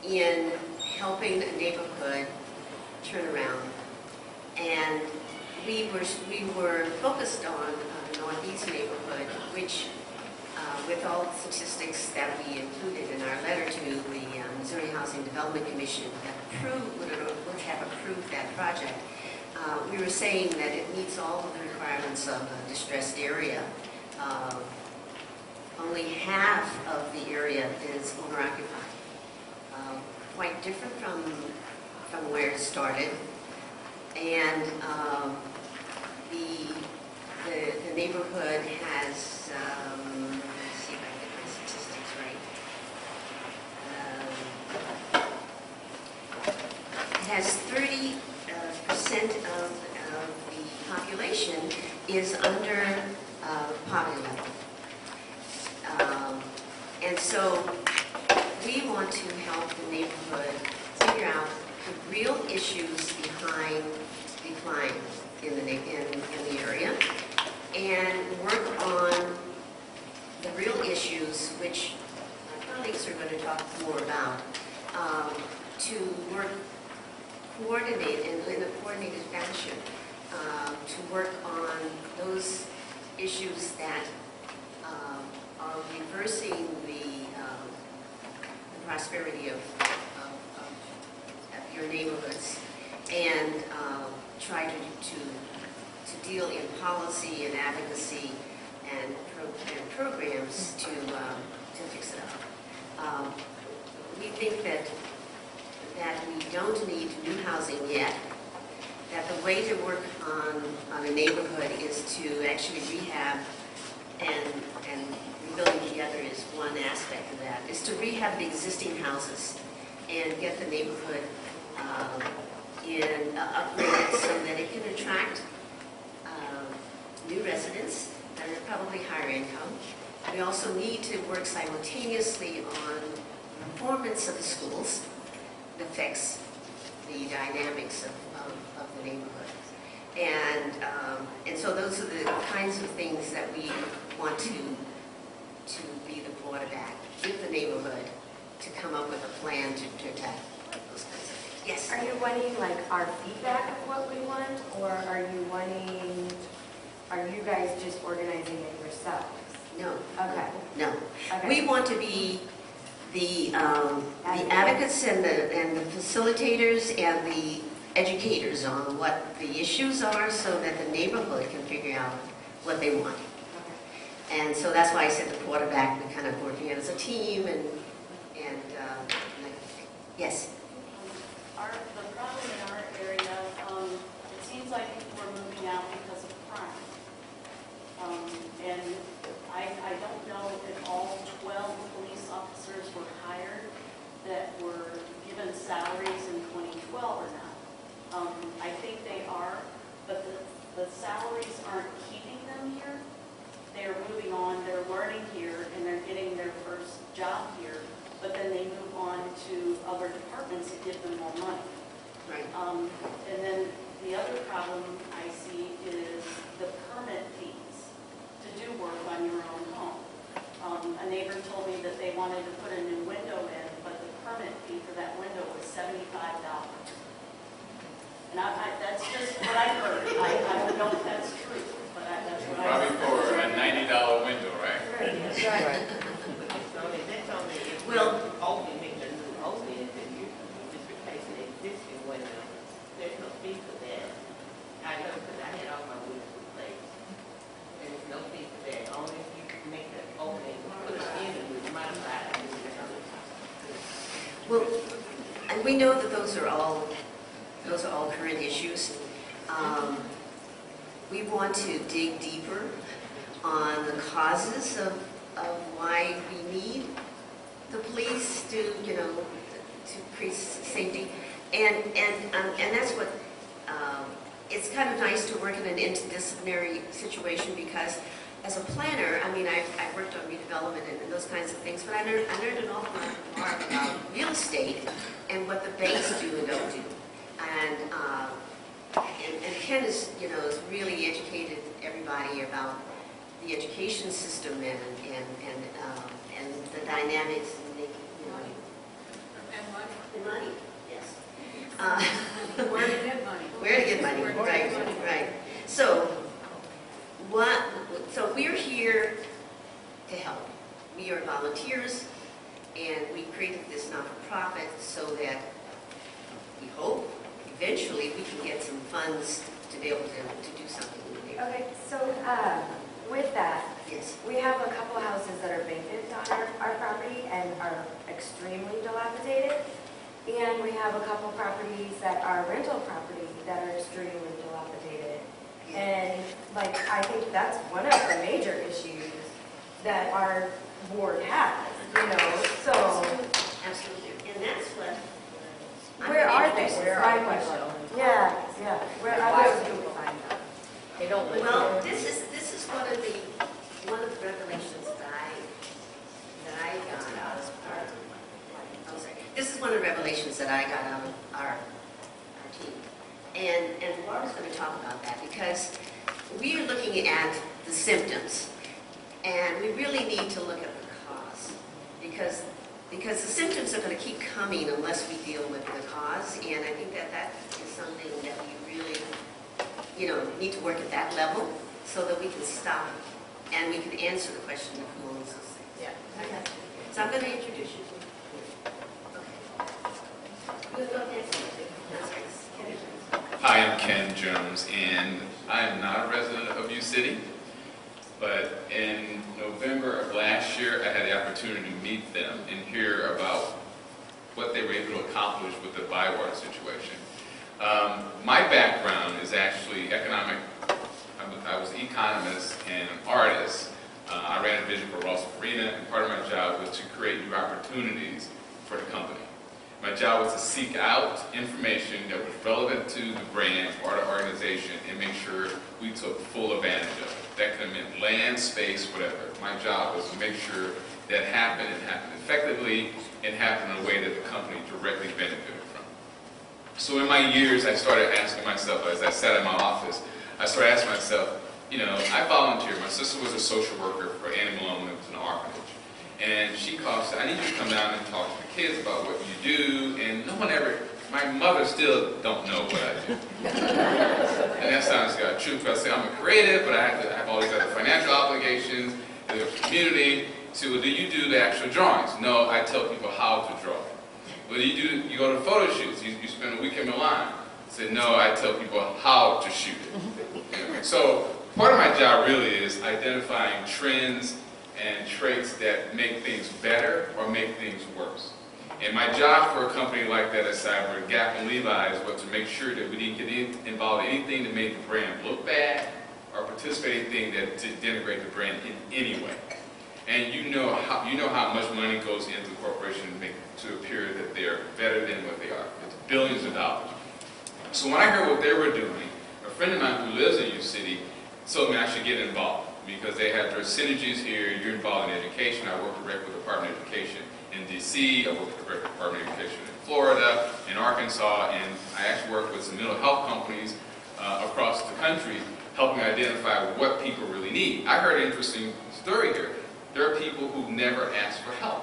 in helping a neighborhood turn around. And we were focused on Northeast neighborhood, which with all the statistics that we included in our letter to the Missouri Housing Development Commission that would have approved that project, we were saying that it meets all of the requirements of a distressed area. Only half of the area is owner-occupied. Quite different from where it started. And the neighborhood has, let's see if I get my statistics right. It has 30% of the population is under poverty level. And so we want to help the neighborhood figure out the real issues behind decline in the area and work on the real issues, which my colleagues are going to talk more about, to work in a coordinated fashion to work on those issues that are reversing the prosperity of your neighborhoods, and try to deal in policy and advocacy and programs to fix it up. We think that we don't need new housing yet, that the way to work on a neighborhood is to actually rehab, and rebuilding together is one aspect of that, is to rehab the existing houses and get the neighborhood upgraded so that it can attract new residents that are probably higher income. We also need to work simultaneously on performance of the schools that affects the dynamics of the neighborhood. And so those are the kinds of things that we want to be the quarterback with the neighborhood to come up with a plan to attack those kinds of things. Yes? Are you wanting like our feedback of what we want, or are you guys just organizing it yourselves? No. Okay. No. Okay. We want to be the advocates and the facilitators and the educators on what the issues are so that the neighborhood can figure out what they want. Okay. And so that's why I said the quarterback, we're kind of working as a team and yes. The problem in our area, it seems like we're moving out because of crime. And I don't know if all 12 police officers were hired that were given salaries in 2012 or not. I think they are, but the salaries aren't keeping them here. They're moving on, they're learning here, and they're getting their first job here, but then they move on to other departments that give them more money. Right. And then the other problem I see is the permit fees to do work on your own home. A neighbor told me that they wanted to put a new window in, but the permit fee for that window was $75. And that's just what I heard. I don't know if that's true, but that's what I heard. Probably for a $90 window, right? That's right. That's only if Well- you open, make a new opening, and you just replacing the existing window. There's no fee for that. I know, because I had all my windows replaced. And there's no fee for that, only if you make the opening, put it in and we modify it. Well, and we know that those are all Those are all current issues. We want to dig deeper on the causes of why we need the police to, to increase safety. And that's what, it's kind of nice to work in an interdisciplinary situation because as a planner, I mean, I've worked on redevelopment and those kinds of things, but I learned an awful lot more about real estate and what the banks do and don't do. And Ken is, has really educated everybody about the education system and the dynamics and making, And money. the money, yes. Where to get money. Where to get money, right. So we're here to help. We are volunteers, and we created this not-for-profit so that we hope eventually we can get some funds to be able to do something in the neighborhood. Okay, so with that, Yes. we have a couple houses that are vacant on our property and are extremely dilapidated. And we have a couple properties that are rental property that are extremely dilapidated. And I think that's one of the major issues that our board has, so. Absolutely. And that's what. Where are they? Where My are they? question. Yeah. Where are Why they? do we find them? They don't live Well, here. this is one of the revelations that I got out of I'm sorry. This is one of the revelations that I got out of our team. And Laura's going to talk about that because we are looking at the symptoms and we really need to look at the cause because the symptoms are going to keep coming unless we deal with the cause, and I think that is something that we really need to work at that level so that we can stop and we can answer the question of who owns those things. Yeah. Okay. So I'm going to introduce you to. Okay. We'll go next. Hi, I'm Ken Jones, and I am not a resident of UCity, but in November of last year, I had the opportunity to meet them and hear about what they were able to accomplish with the Bywater situation. My background is actually economic. I was an economist and an artist. I ran a vision for Ross Arena, and part of my job was to create new opportunities for the company. My job was to seek out information that was relevant to the brand or the organization and make sure we took full advantage of it. That could have meant land, space, whatever. My job was to make sure that happened and happened effectively and happened in a way that the company directly benefited from. So in my years, I started asking myself, as I sat in my office, I started asking myself, I volunteered. My sister was a social worker for Annie Malone, it was an orphanage. And she called and said, I need you to come down and talk to the kids about what you do. And no one ever, my mother still don't know what I do. And that sounds true because I say I'm a creative, but I have all these other financial obligations in the community. So do you do the actual drawings? No, I tell people how to draw. What do? You go to photo shoots. You spend a week in Milan. I said, no, I tell people how to shoot it. So part of my job really is identifying trends and traits that make things better or make things worse. And my job for a company like that as Cyber, Gap, and Levi's was to make sure that we didn't get involved in anything that made the brand look bad or participate in anything that denigrate the brand in any way. And you know how much money goes into the corporation to appear that they're better than what they are. It's billions of dollars. So when I heard what they were doing, a friend of mine who lives in UCity told me I should get involved because they have their synergies here. You're involved in education. I work directly with the Department of Education in D.C. I work with the Department of Education in Florida, in Arkansas, and I actually work with some mental health companies across the country helping identify what people really need. I heard an interesting story here. There are people who never ask for help.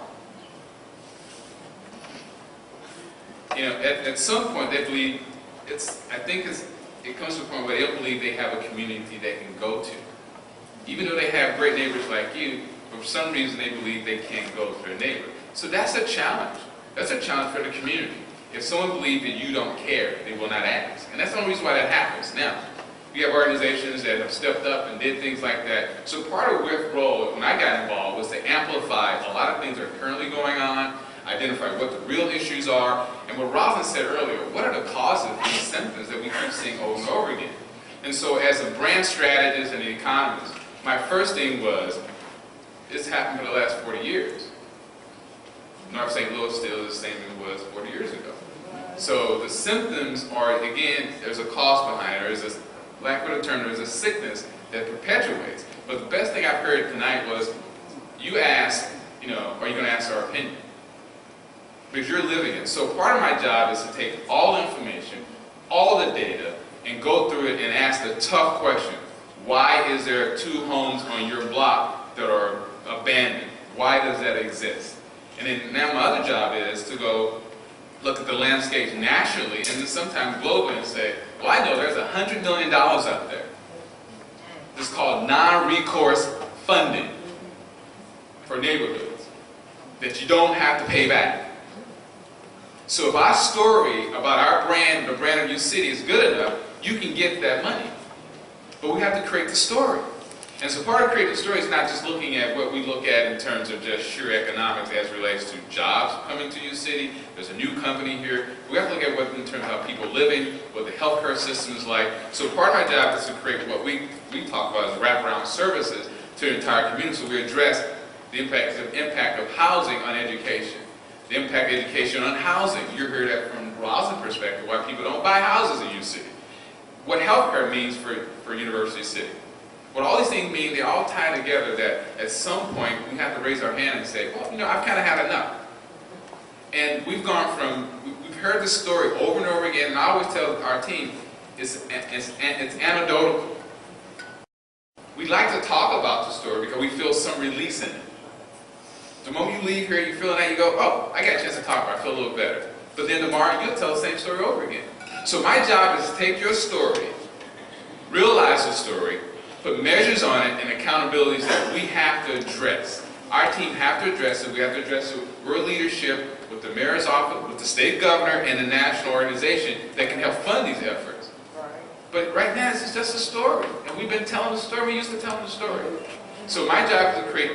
At some point they believe it comes to a point where they don't believe they have a community they can go to. Even though they have great neighbors like you, for some reason they believe they can't go to their neighbor. So that's a challenge. That's a challenge for the community. If someone believes that you don't care, they will not ask. And that's the only reason why that happens. Now, we have organizations that have stepped up and did things like that. So part of WIF's role, when I got involved, was to amplify a lot of things that are currently going on. identify what the real issues are, and what Rosalind said earlier, what are the causes of these symptoms that we keep seeing over and over again. And so as a brand strategist and an economist, my first thing was, it's happened for the last 40 years. North St. Louis still is the same as it was 40 years ago. So the symptoms are, again, there's a cause behind it, there's a lack of a term, there's a sickness that perpetuates. But the best thing I've heard tonight was, you asked, are you going to ask our opinion? Because you're living it. So part of my job is to take all information, all the data, and go through it and ask the tough question. Why is there 2 homes on your block that are abandoned? Why does that exist? And then now my other job is to go look at the landscape nationally and then sometimes globally and say, well, I know there's $100 million out there. It's called non-recourse funding for neighborhoods that you don't have to pay back. So if our story about our brand, the brand of UCity, is good enough, you can get that money. But we have to create the story. And so part of creating the story is not just looking at what we look at in terms of just sheer economics as relates to jobs coming to UCity. There's a new company here. We have to look at what in terms of how people are living, what the healthcare system is like. So part of my job is to create what we talk about as wraparound services to the entire community. So we address the impact of housing on education, the impact of education on housing. You heard that from Rosalind's perspective, why people don't buy houses in UCity. What healthcare means for University City. What all these things mean, they all tie together that at some point we have to raise our hand and say, well, I've kind of had enough. And we've gone from, we've heard this story over and over again, and I always tell our team, it's anecdotal. We like to talk about the story because we feel some release in it. The moment you leave here, you feel that, you go, oh, I got a chance to talk about it, I feel a little better. But then tomorrow, you'll tell the same story over again. So my job is to take your story, realize the story, put measures on it and accountabilities that we have to address. Our team have to address it. We have to address it. We're leadership with the mayor's office, with the state governor, and the national organization that can help fund these efforts. But right now, this is just a story. And we've been telling the story. We used to tell the story. So my job is to create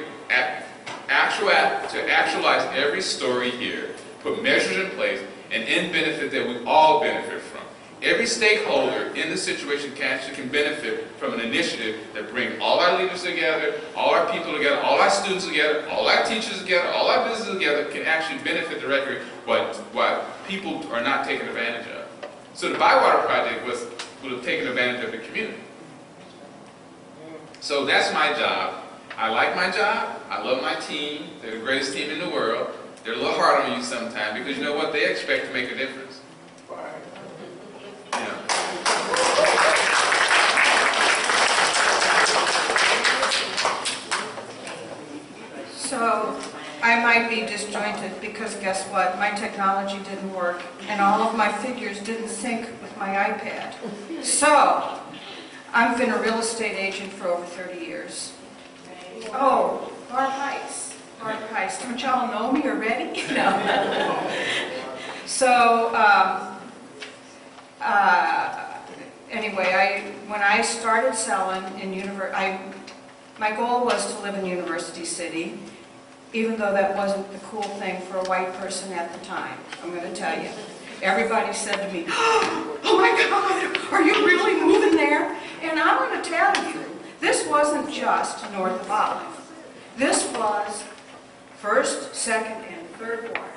to actualize every story here, put measures in place, and end benefit that we all benefit from. Every stakeholder in the situation can benefit from an initiative that brings all our leaders together, all our people together, all our students together, all our teachers together, all our businesses together, can actually benefit directly what people are not taking advantage of. So the Bywater Project would have taken advantage of the community. So that's my job. I like my job. I love my team. They're the greatest team in the world. They're a little hard on you sometimes because you know what? They expect to make a difference. So I might be disjointed because guess what? My technology didn't work and all of my figures didn't sync with my iPad. So I've been a real estate agent for over 30 years. Oh, Barb Heiss. Barb Heiss. Don't y'all know me already? No. So anyway, when I started selling in my goal was to live in University City, even though that wasn't the cool thing for a white person at the time. I'm going to tell you. Everybody said to me, oh my God, are you really moving there? And I'm going to tell you, this wasn't just north of Olive. This was 1st, 2nd, and 3rd Ward.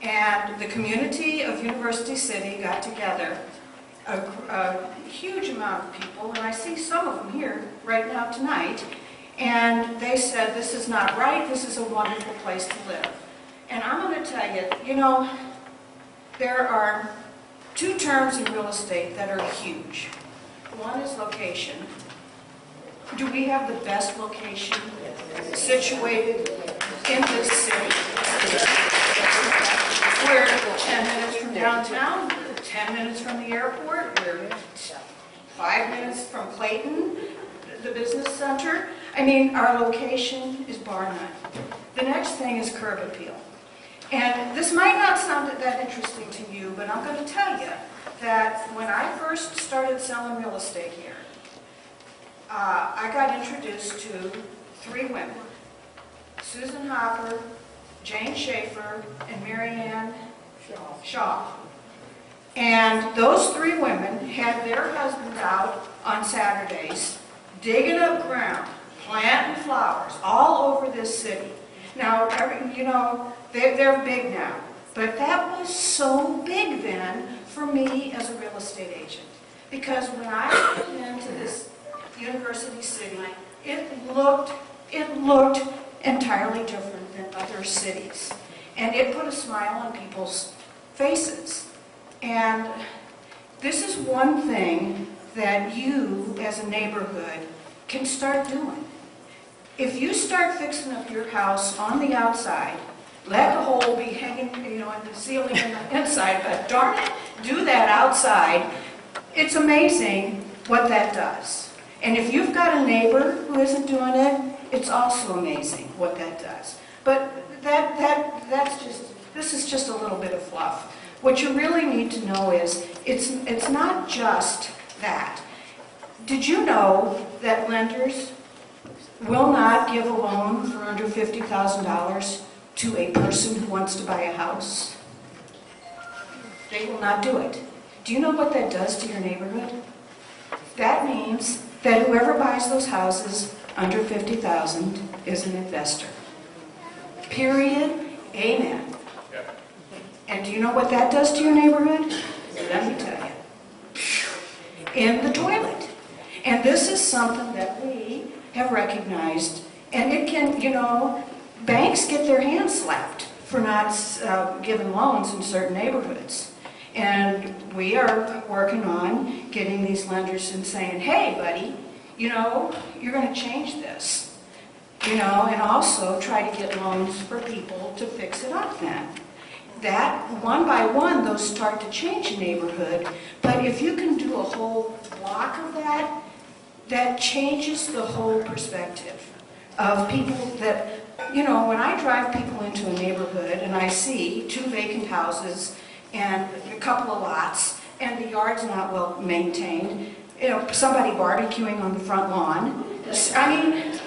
And the community of University City got together, a huge amount of people, and I see some of them here right now tonight, and they said, this is not right, this is a wonderful place to live. And I'm going to tell you, there are 2 terms in real estate that are huge. One is location. Do we have the best location situated in this city? We're 10 minutes from downtown, 10 minutes from the airport, we're 5 minutes from Clayton, the business center. I mean, our location is bar none. The next thing is curb appeal. And this might not sound that interesting to you, but I'm going to tell you that when I first started selling real estate here, I got introduced to 3 women, Susan Hopper, Jane Schaefer, and Marianne Shaw. And those three women had their husbands out on Saturdays digging up ground, planting flowers all over this city. Now, you know, they're big now, but that was so big then for me as a real estate agent. Because when I moved into this University City, it looked entirely different than other cities. And it put a smile on people's faces. And this is one thing that you, as a neighborhood, can start doing. If you start fixing up your house on the outside, let the hole be hanging, you know, in the ceiling and the inside, but darn it, do that outside. It's amazing what that does. And if you've got a neighbor who isn't doing it, it's also amazing what that does. But this is just a little bit of fluff. What you really need to know is it's not just that. Did you know that lenders will not give a loan for under $50,000 to a person who wants to buy a house? They will not do it. Do you know what that does to your neighborhood? That means that whoever buys those houses under $50,000 is an investor. Period. Amen. And do you know what that does to your neighborhood? Let me tell you. In the toilet. And this is something that we have recognized. And it can, you know, banks get their hands slapped for not giving loans in certain neighborhoods. And we are working on getting these lenders and saying, hey, buddy, you know, you're going to change this. You know, and also try to get loans for people to fix it up then. That, one by one, those start to change a neighborhood. But if you can do a whole block of that, that changes the whole perspective of people that, you know, when I drive people into a neighborhood and I see 2 vacant houses and a couple of lots, and the yard's not well maintained, you know, somebody barbecuing on the front lawn. I mean,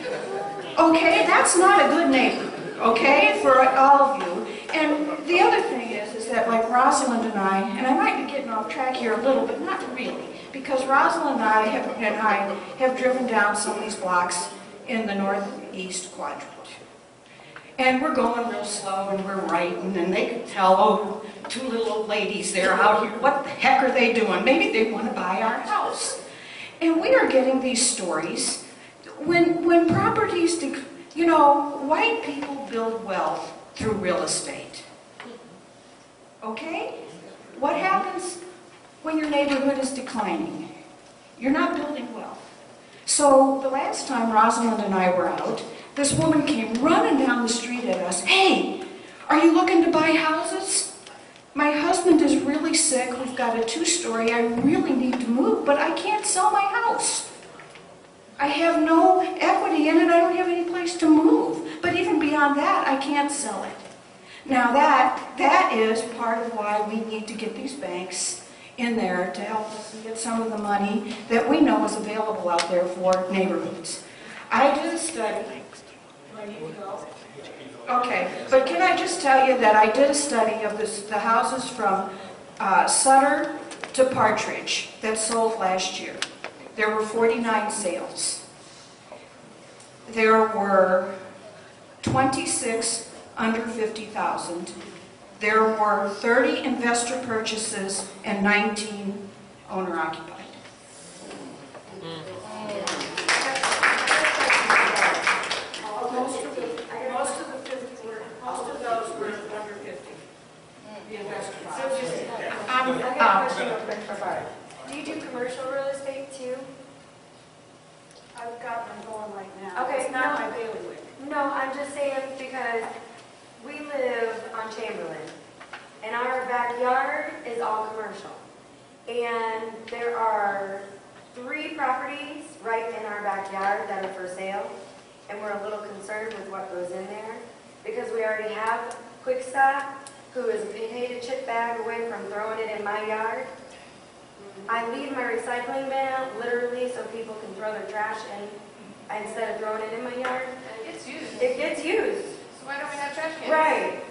okay, that's not a good neighbor, okay, for all of you. And the other thing is that like Rosalind and I might be getting off track here a little, but not really, because Rosalind and I have driven down some of these blocks in the northeast quadrant. And we're going real slow and we're writing, and they can tell, oh, 2 little old ladies there out here, what the heck are they doing? Maybe they want to buy our house. And we are getting these stories when properties, you know, white people build wealth through real estate. Okay? What happens when your neighborhood is declining? You're not building wealth. So the last time Rosalind and I were out, this woman came running down the street at us. Hey, are you looking to buy houses? My husband is really sick. We've got a 2-story. I really need to move, but I can't sell my house. I have no equity in it. I don't have any place to move. But even beyond that, I can't sell it. Now that is part of why we need to get these banks in there to help us get some of the money that we know is available out there for neighborhoods. I did a study. Do I need to go? Okay, but can I just tell you that I did a study of the houses from Sutter to Partridge that sold last year. There were 49 sales. There were 26 under 50,000. There were 30 investor purchases and 19 owner-occupied. Most of those were under 50. The investor Do you do commercial real estate too? I've got them going right now. Okay, It's not my bailiwick. No, I'm just saying because we live on Chamberlain, and our backyard is all commercial. And there are 3 properties right in our backyard that are for sale, and we're a little concerned with what goes in there because we already have Quick Stop, who is a potato chip bag away from throwing it in my yard. I leave my recycling bin out literally so people can throw their trash in instead of throwing it in my yard. It gets used. It gets used. So why don't we have trash cans? Right.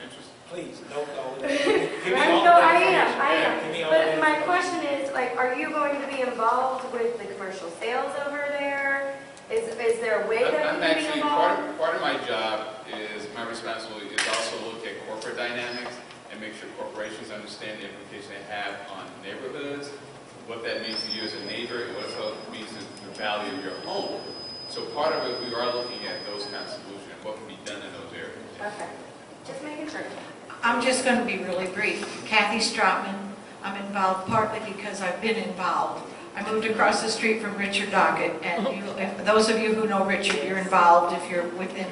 Interesting. Please, no. Give me all No, the I information. am. Give me all the But my information. question is, like, are you going to be involved with the commercial sales over there? Is there a way that I'm you can be actually, involved? part of my job is, my responsibility is also look at corporate dynamics and make sure corporations understand the implications they have on neighborhoods, what that means to you as a neighbor, and what it means to the value of your home. So part of it, we are looking at those kinds of solutions, what can be done in those areas. Okay, just making sure. I'm just going to be really brief. Kathy Stratman, I'm involved partly because I've been involved. I moved across the street from Richard Dockett, and those of you who know Richard, you're involved if you're within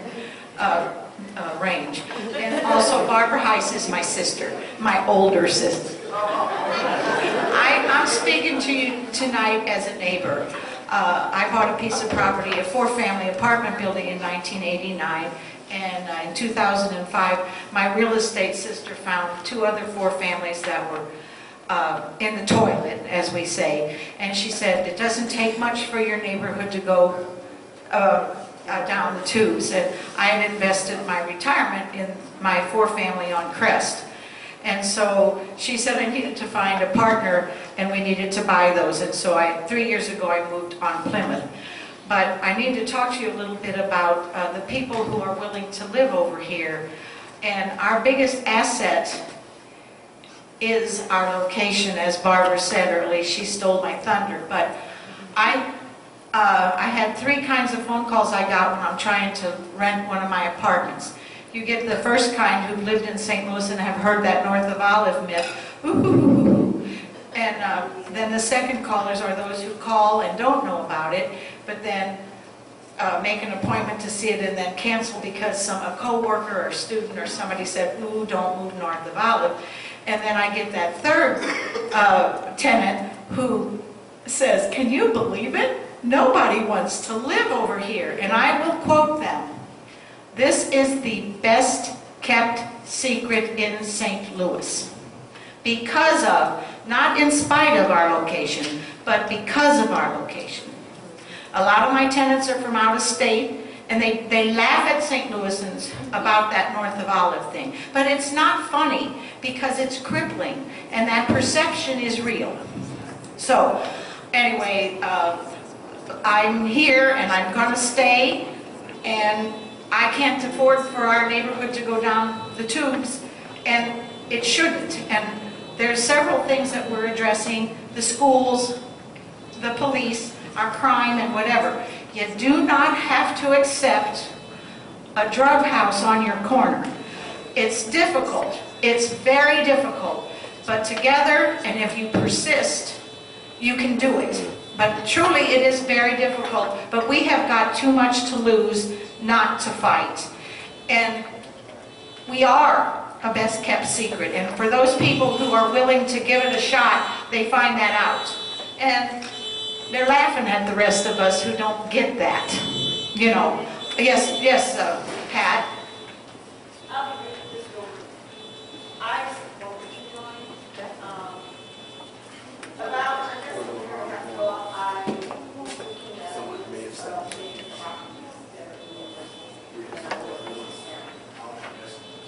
range. And also Barbara Heiss is my sister, my older sister. I'm speaking to you tonight as a neighbor. I bought a piece of property, a 4-family apartment building in 1989, and in 2005, my real estate sister found 2 other 4 families that were in the toilet, as we say, and she said, it doesn't take much for your neighborhood to go down the tubes. And I had invested my retirement in my 4-family on Crest. And so she said I needed to find a partner and we needed to buy those. And so 3 years ago I moved on Plymouth. But I need to talk to you a little bit about the people who are willing to live over here. And our biggest asset is our location, as Barbara said earlier. She stole my thunder. But I had 3 kinds of phone calls I got when I'm trying to rent one of my apartments. You get the first kind who lived in St. Louis and have heard that North of Olive myth. Ooh. And then the second callers are those who call and don't know about it, but then make an appointment to see it and then cancel because a co-worker or student or somebody said, ooh, don't move North of Olive. And then I get that third tenant who says, can you believe it? Nobody wants to live over here. And I will quote them. This is the best kept secret in St. Louis. Because of, not in spite of our location, but because of our location. A lot of my tenants are from out of state, and they laugh at St. Louisans about that North of Olive thing. But it's not funny, because it's crippling, and that perception is real. So, anyway, I'm here, and I'm going to stay, and I can't afford for our neighborhood to go down the tubes, and it shouldn't. And there's several things that we're addressing: the schools, the police, our crime, and whatever. You do not have to accept a drug house on your corner. It's difficult. It's very difficult. But together, and if you persist, you can do it. But truly, it is very difficult. But we have got too much to lose not to fight. And we are a best kept secret. And for those people who are willing to give it a shot, they find that out. And they're laughing at the rest of us who don't get that. You know. Yes, Pat. I'll be this door. I support what you're doing. About, I guess, a year and a half ago, I was looking at vacant properties that are in the university. And I was looking at,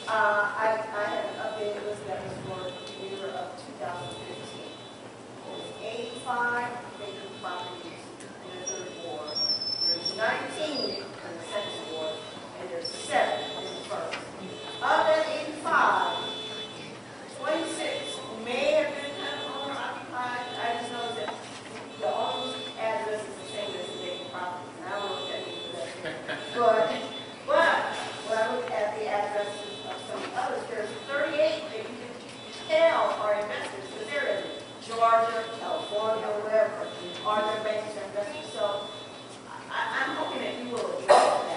I had an updated list that was for the year of 2015. There's 85 vacant properties in the third ward. There's 19 in the second ward, and there's 7 in the first. Of that 85, 26 may have been kind of owner occupied. I just know that the owner's address is the same as the vacant property. And I don't know if that means that. But when I look at the addresses of some others, there's 38 that you can tell are investors, because they're in Georgia, California, or wherever, are their banks or investors. So I'm hoping that you will address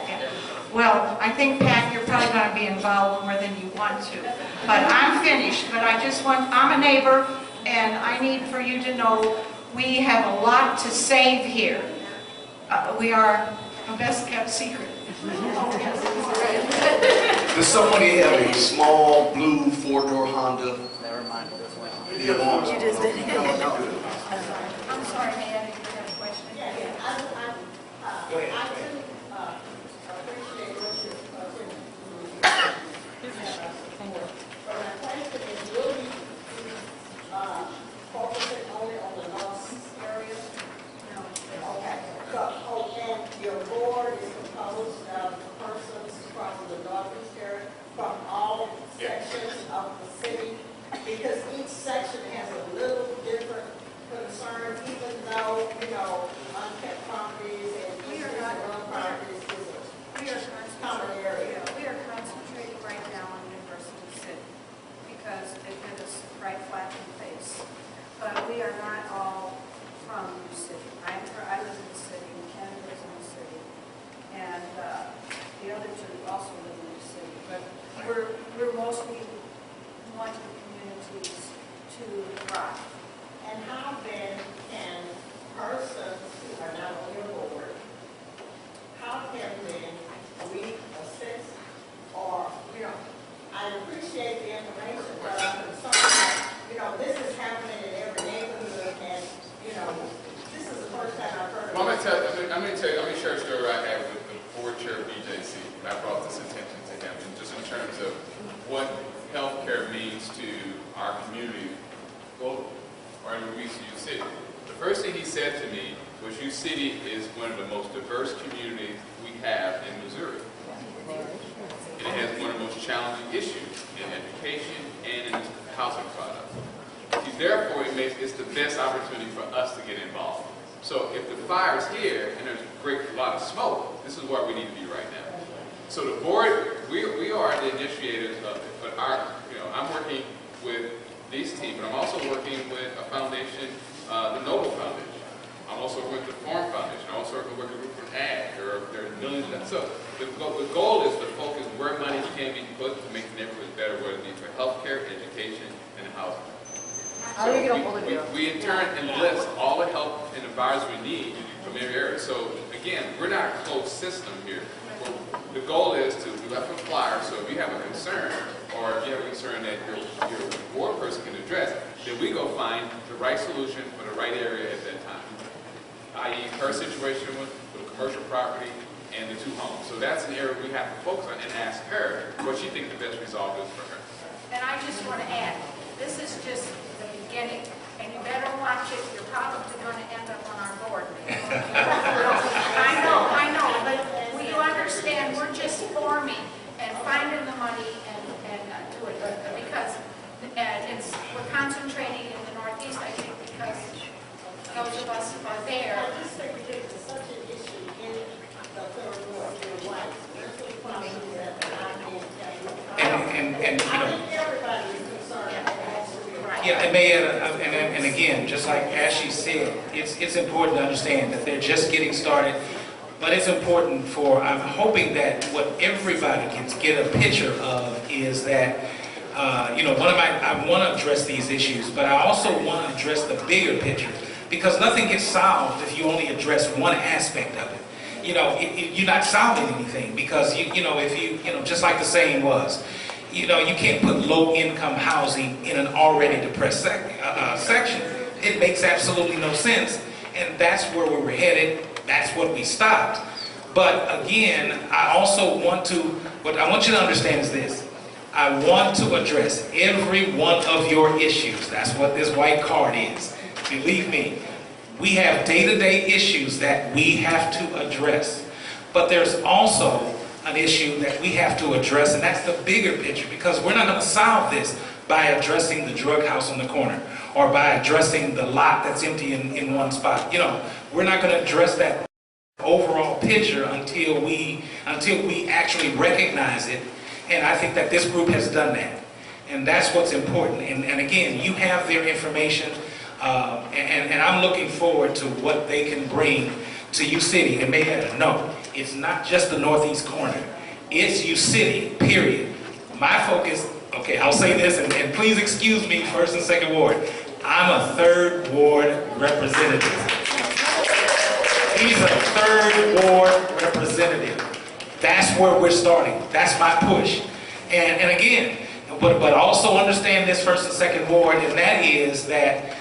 that. Well, I think, Pat, you're probably going to be involved more than you want to. But I'm finished. But I'm a neighbor, and I need for you to know we have a lot to save here. We are a best kept secret. Does somebody have a small blue 4-door Honda? Never mind, this one. You just did it. I'm sorry, may I have a question? Go ahead. I do appreciate what you're saying. I'm going to share a story I had with the board chair of BJC. I brought this attention to him, and just in terms of what healthcare means to our community globally, or in UCity. The first thing he said to me was, UCity is one of the most diverse communities we have in Missouri. And it has one of the most challenging issues in education and in housing products. Therefore, it's the best opportunity for us to get involved. So if the fire's here and there's a lot of smoke, this is where we need to be right now. So the board, we are the initiators of it, but I'm working with this team, but I'm also working with a foundation, the Noble Foundation. I'm also working with the Farm Foundation. I'm also working with Rupert Ag. There are millions of them. So the goal is to focus where money can be put to make the neighborhoods better, whether it be for healthcare, education, and housing. So we in turn enlist all the help and advice we need from every area. So again, we're not a closed system here. The goal is to do up a flyer, so if you have a concern, or if you have a concern that your board person can address, then we go find the right solution for the right area at that time. I.e. her situation with the commercial property and the 2 homes. So that's an area we have to focus on and ask her what she thinks the best resolve is for her. And I just want to add, this is just the beginning, and you better watch it. You're probably going to end up on our board. I know, but you understand, we're just forming and finding the money and do it, because we're concentrating in the Northeast, I think, because those of us are there. This segregation is such an issue in the third ward, your white. That's what probably that And I think everybody is concerned. yeah, and again, just like Ashley said, it's important to understand that they're just getting started, but it's important I'm hoping that what everybody can get a picture of is that, I want to address these issues, but I also want to address the bigger picture, because nothing gets solved if you only address one aspect of it. You're not solving anything, because just like the saying was, you can't put low-income housing in an already depressed section. It makes absolutely no sense, and that's where we were headed. That's what we stopped. But again, what I want you to understand is this. I want to address every one of your issues. That's what this white card is. Believe me, we have day-to-day issues that we have to address. But there's also an issue that we have to address, and that's the bigger picture, because we're not going to solve this by addressing the drug house on the corner or by addressing the lot that's empty in one spot. We're not going to address that overall picture until we actually recognize it, and I think that this group has done that, and that's what's important. And again, you have their information, and I'm looking forward to what they can bring to UCity and Marietta. No, it's not just the northeast corner. It's UCity, period. My focus, okay, I'll say this, and please excuse me, 1st and 2nd Ward. I'm a 3rd Ward representative. He's a 3rd Ward representative. That's where we're starting. That's my push. And again, but also understand this 1st and 2nd Ward, and that is that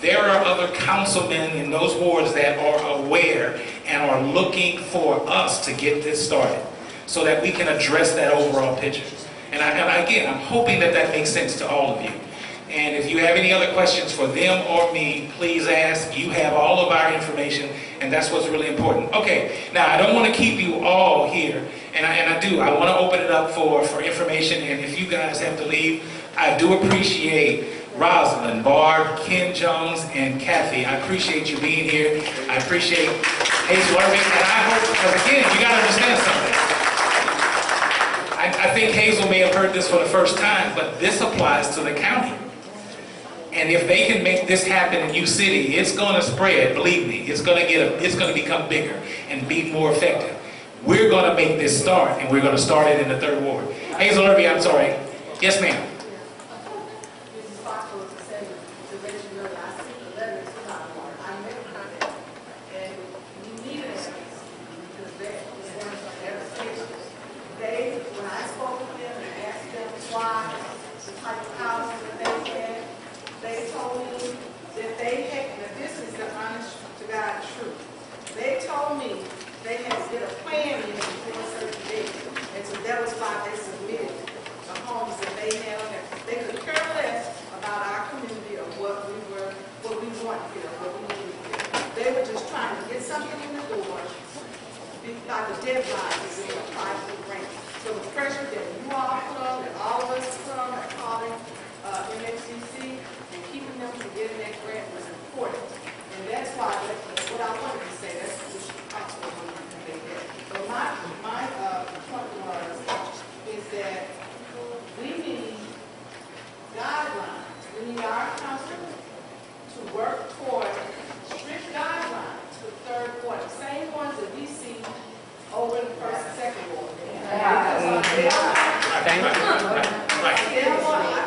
there are other councilmen in those wards that are aware and are looking for us to get this started so that we can address that overall picture. And again, I'm hoping that makes sense to all of you. And if you have any other questions for them or me, please ask. You have all of our information, and that's what's really important. Okay, now I don't want to keep you all here, and I do. I want to open it up for information, and if you guys have to leave, I do appreciate Rosalind, Barb, Ken Jones, and Kathy. I appreciate you being here. I appreciate Hazel Irving, and I hope, because again, you got to understand something. I think Hazel may have heard this for the first time, but this applies to the county. And if they can make this happen in UCity, it's going to spread. Believe me, it's going to become bigger and be more effective. We're going to make this start, and we're going to start it in the 3rd Ward. Hazel Irving, I'm sorry. Yes, ma'am. want filled, what we need filled. They were just trying to get something in the door, like the deadline is in apply for the grant. So the pressure that you all put on, that all of us put on, and calling MXCC and keeping them from getting that grant was important. And that's why, that's what I wanted to say, that's what she also wanted to say that. But my point was, is that we need guidelines. We need our council to work toward strict guidelines for third quarter, same ones that we see over in the first and second ward. I've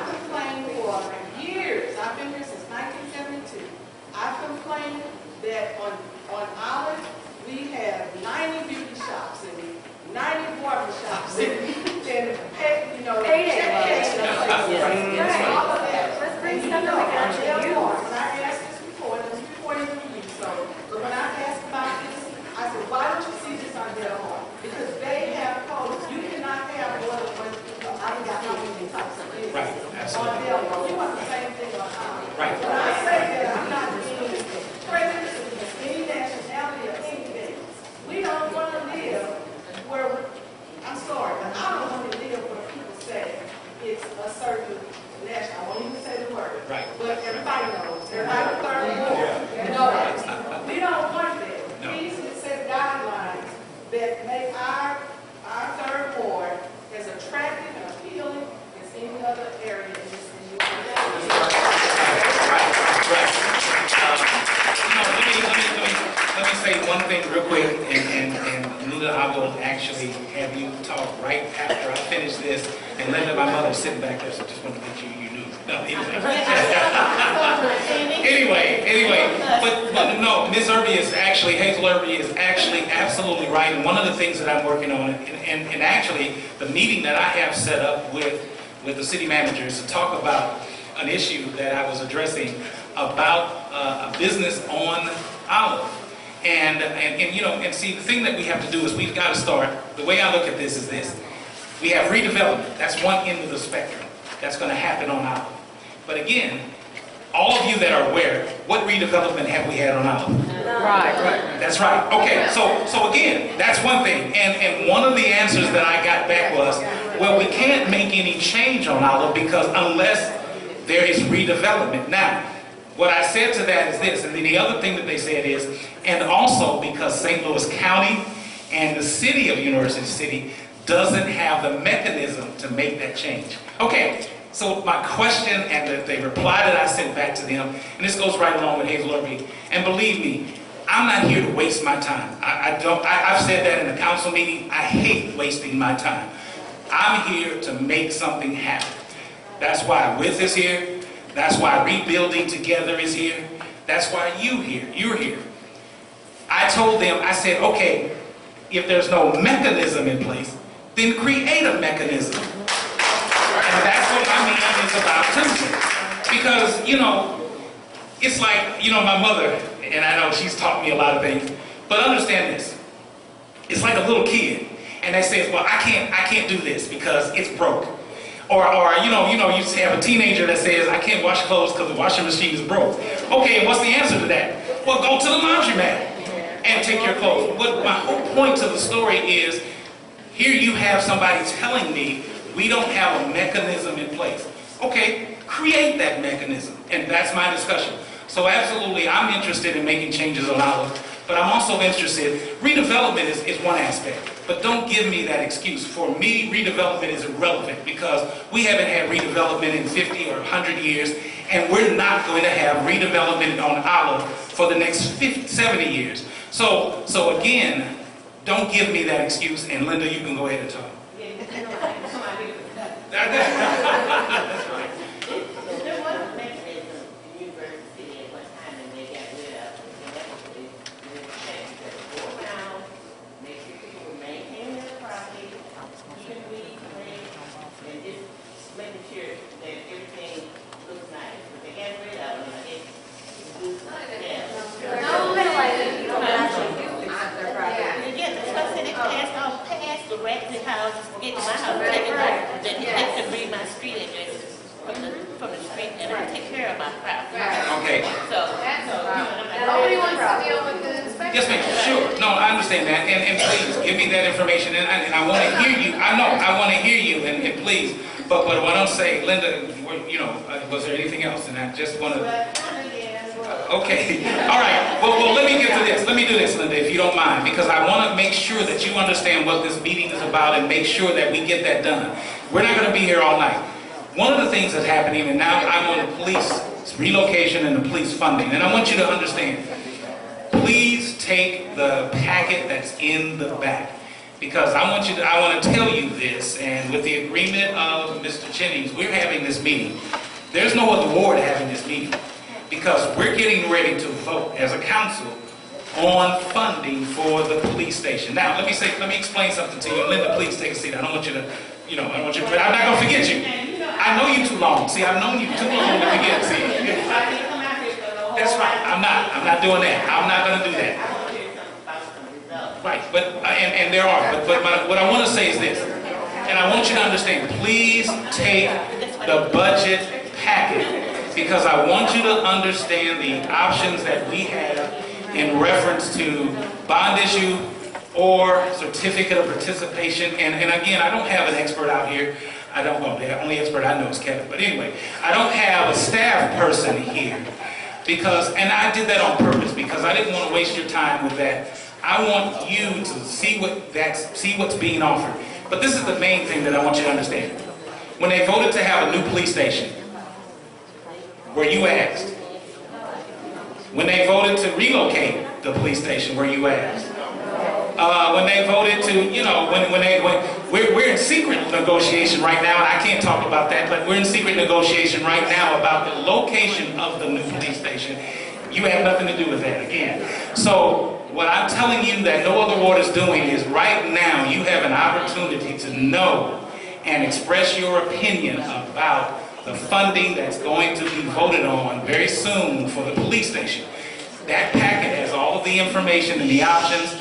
complained for years. I've been here since 1972. I've complained that on Olive, we have 90 beauty shops and 90 barber shops and pay, you know, check all of that. Let's bring stuff that we can actually use. When I asked this before, and this before you knew you, so, but when I asked about this, I said, why don't you see this on their home? Because they have codes. You cannot have more than one, I got how many types of things. Right, absolutely. On their home. We want the same thing on ours. Right. When I say that, I'm not being prejudiced against any nationality or anything. We don't want to live where, I'm sorry, but I don't want to live where people say it's a certain national, I won't even say the word. Right. But everybody knows, everybody third ward, you know that. We don't want that. Please set guidelines that make our third ward as attractive and appealing as any other area in this new Let me say one thing real quick, and Linda, I will actually have you talk right after I finish this. And Linda, my mother's sitting back there, so just want to make sure you knew. No, anyway, but no, Ms. Irby is actually, Hazel Irby is actually absolutely right. And one of the things that I'm working on, and actually the meeting that I have set up with the city managers to talk about an issue that I was addressing about a business on Olive. And you know, and see, the thing that we have to do is we've got to start, the way I look at this is this. We have redevelopment. That's one end of the spectrum. That's going to happen on Olive. But again, all of you that are aware, what redevelopment have we had on Olive? Right. That's right. Okay, so again, that's one thing. And one of the answers that I got back was, well, we can't make any change on Olive because unless there is redevelopment. Now, what I said to that is this, and then the other thing that they said is, and also because St. Louis County and the city of University City doesn't have the mechanism to make that change. Okay, so my question and the reply that I sent back to them, and this goes right along with Hazel Irby, and believe me, I'm not here to waste my time. I've said that in a council meeting. I hate wasting my time. I'm here to make something happen. That's why WITH is here. That's why Rebuilding Together is here. That's why you're here. I told them, I said, okay, if there's no mechanism in place, then create a mechanism. And that's what my meeting is about too. Because, you know, it's like, you know, my mother, and I know she's taught me a lot of things, but understand this. It's like a little kid, and they say, well, I can't do this because it's broke. Or you know, you have a teenager that says, I can't wash clothes because the washing machine is broke. Okay, and what's the answer to that? Well, go to the laundromat and take your clothes. But my whole point to the story is, here you have somebody telling me we don't have a mechanism in place. Okay, create that mechanism. And that's my discussion. So absolutely, I'm interested in making changes on Olive. But I'm also interested, redevelopment is one aspect, but don't give me that excuse. For me, redevelopment is irrelevant because we haven't had redevelopment in 50 or 100 years, and we're not going to have redevelopment on Olive for the next 70 years. So again, don't give me that excuse, and Linda, you can go ahead and talk. That's right. There was a mechanism in University City at one time, and they got rid of it. And that was the go around, make sure people were maintaining their property, keeping weeds clean, and just making sure that everything looks nice. But they got rid of it, I guess. No penalizing people that actually do keep their property. Yeah, that's what I said, they passed the rats in houses, get to my house, take it back, they can read my Yes, ma'am, sure. No, I understand that, and please, give me that information, and I want to hear you. I know, I want to hear you, and please, but what I'm saying, Linda, you know, was there anything else? And I just want to... Okay, all right, well, let me get to this. Let me do this, Linda, if you don't mind, because I want to make sure that you understand what this meeting is about and make sure that we get that done. We're not going to be here all night. One of the things that's happening, and now I'm on the police relocation and the police funding, and I want you to understand, please take the packet that's in the back, because I want to tell you this, and with the agreement of Mr. Jennings, we're having this meeting. There's no other ward having this meeting, because we're getting ready to vote as a council on funding for the police station. Now, let me explain something to you. Linda, please take a seat. I don't want you to, I don't want you, but I'm not going to forget you. I know you too long. See, I've known you too long to forget. See, that's right. I'm not doing that. I'm not going to do that. Right, but and there are, but what I want to say is this, and I want you to understand. Please take the budget packet, because I want you to understand the options that we have in reference to bond issue or certificate of participation. And again, I don't have an expert out here. I don't know. The only expert I know is Kevin. But anyway, I don't have a staff person here because, and I did that on purpose because I didn't want to waste your time with that. I want you to see what's being offered. But this is the main thing that I want you to understand. When they voted to have a new police station, were you asked? When they voted to relocate the police station, were you asked? When they voted to, we're in secret negotiation right now, and I can't talk about that, but we're in secret negotiation right now about the location of the new police station. You have nothing to do with that, again. So what I'm telling you that no other ward is doing is right now you have an opportunity to know and express your opinion about the funding that's going to be voted on very soon for the police station. That packet has all of the information and the options.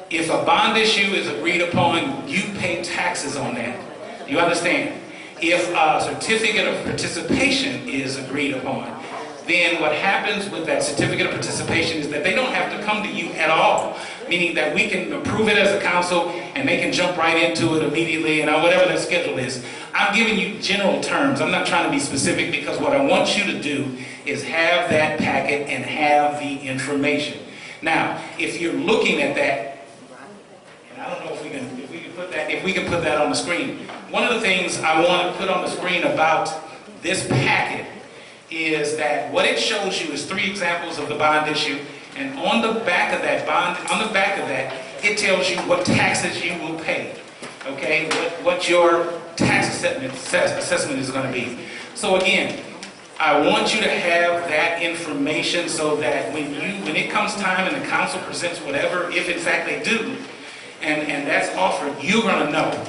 If a bond issue is agreed upon, you pay taxes on that. You understand? If a certificate of participation is agreed upon, then what happens with that certificate of participation is that they don't have to come to you at all, meaning that we can approve it as a council and they can jump right into it immediately and whatever their schedule is. I'm giving you general terms. I'm not trying to be specific because what I want you to do is have that packet and have the information. Now, if you're looking at that, and I don't know if we can put that on the screen. One of the things I want to put on the screen about this packet is that what it shows you is 3 examples of the bond issue, and on the back of that bond, it tells you what taxes you will pay. Okay, what your tax assessment is going to be. So again, I want you to have that information so that when it comes time and the council presents whatever, if in fact they do, and that's offered, you're going to know.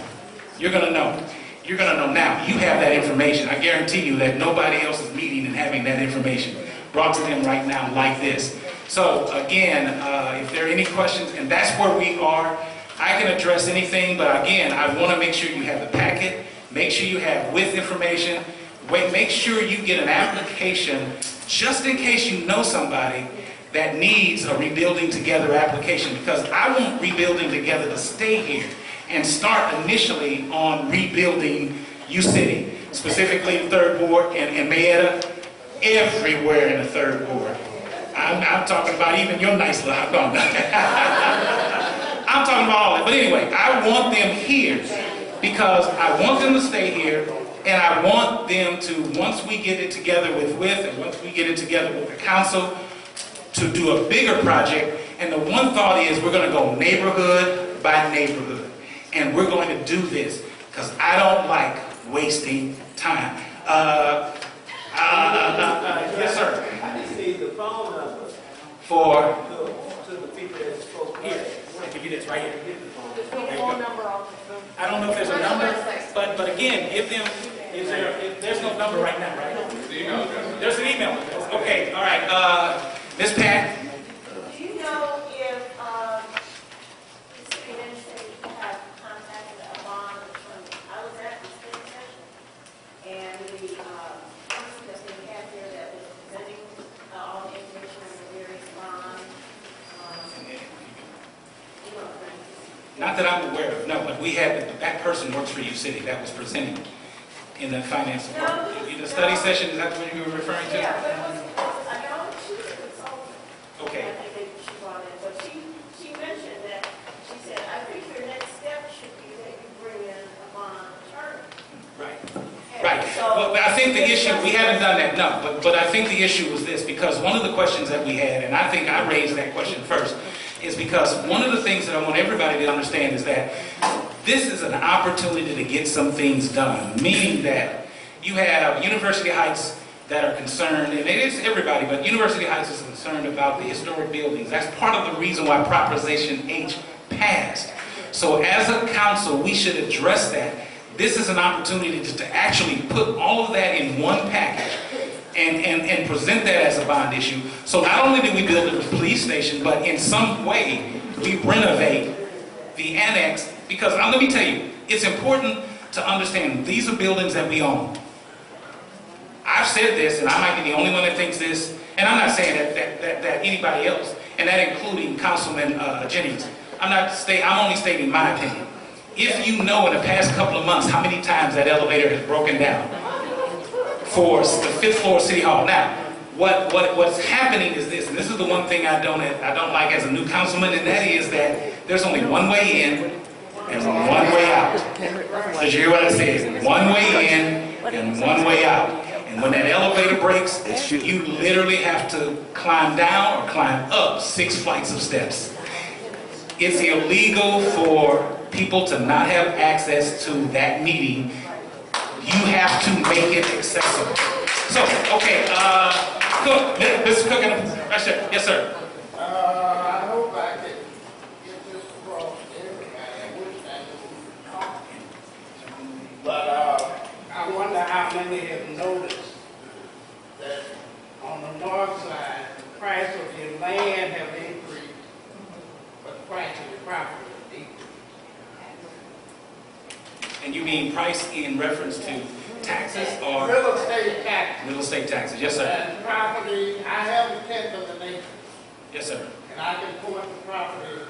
You're going to know. You're going to know now. You have that information. I guarantee you that nobody else is meeting and having that information brought to them right now like this. So again, if there are any questions, and that's where we are, I can address anything, but again, I want to make sure you have the packet, make sure you have with information, make sure you get an application just in case you know somebody that needs a Rebuilding Together application, because I want Rebuilding Together to stay here and start initially on rebuilding UCity, specifically the 3rd Ward and Mayetta, everywhere in the 3rd Ward. I'm talking about even your nice little house. I'm talking about all that. But anyway, I want them here because I want them to stay here, and I want them to, once we get it together with and once we get it together with the council, to do a bigger project. And the one thought is we're going to go neighborhood by neighborhood. And we're going to do this because I don't like wasting time. Yes, sir. I just need the phone number For to the people that spoke here. I'll give you this right here. The phone number on the phone. I don't know if there's a number, but again, give them. There's no number right now, right? There's an email address. Okay, all right. Miss Pat. Do you know if the city administrator have contacted a bond from, I was at the study session, and the person that they had there that was presenting all the information on the various bonds, Not that I'm aware of, no, but we had, that person works for UCity that was presenting in the finance department. In the study session, is that what you were referring to? Yeah, but it was, I know she's a consultant. Okay. I think she brought in, but she mentioned that, she said, I think your next step should be that you bring in a bond attorney. Right. And Right. so- Well, but I think the issue, we haven't done that, no, but I think the issue was this, because one of the questions that we had, and I think I raised that question first, is because one of the things that I want everybody to understand is that this is an opportunity to get some things done, meaning that you have University Heights that are concerned, and it is everybody, but University Heights is concerned about the historic buildings. That's part of the reason why Proposition H passed. So as a council, we should address that. This is an opportunity to actually put all of that in one package and present that as a bond issue. So not only do we build a police station, but in some way we renovate the annex, because let me tell you, it's important to understand these are buildings that we own. I've said this, and I might be the only one that thinks this, and I'm not saying that anybody else, and that including Councilman Jennings. I'm only stating my opinion. If you know in the past couple of months how many times that elevator has broken down for the 5th floor of City Hall. Now, what's happening is this, and this is the one thing I don't like as a new councilman, and that is that there's only one way in and one way out. Did you hear what I said? One way in and one way out. And when that elevator breaks, you literally have to climb down or climb up 6 flights of steps. It's illegal for people to not have access to that meeting. You have to make it accessible. So, okay, Cook, Mr. Cook, right there. Yes, sir. I hope I can get this across to everybody. I wish I could talk. But I wonder how many have noticed that on the north side, the price of your land have increased, but the price of your property has decreased. And you mean price in reference to taxes or? Real estate taxes. Real estate taxes, yes, sir. And property, I have a tenth of an acre, Yes, sir. and I can point the property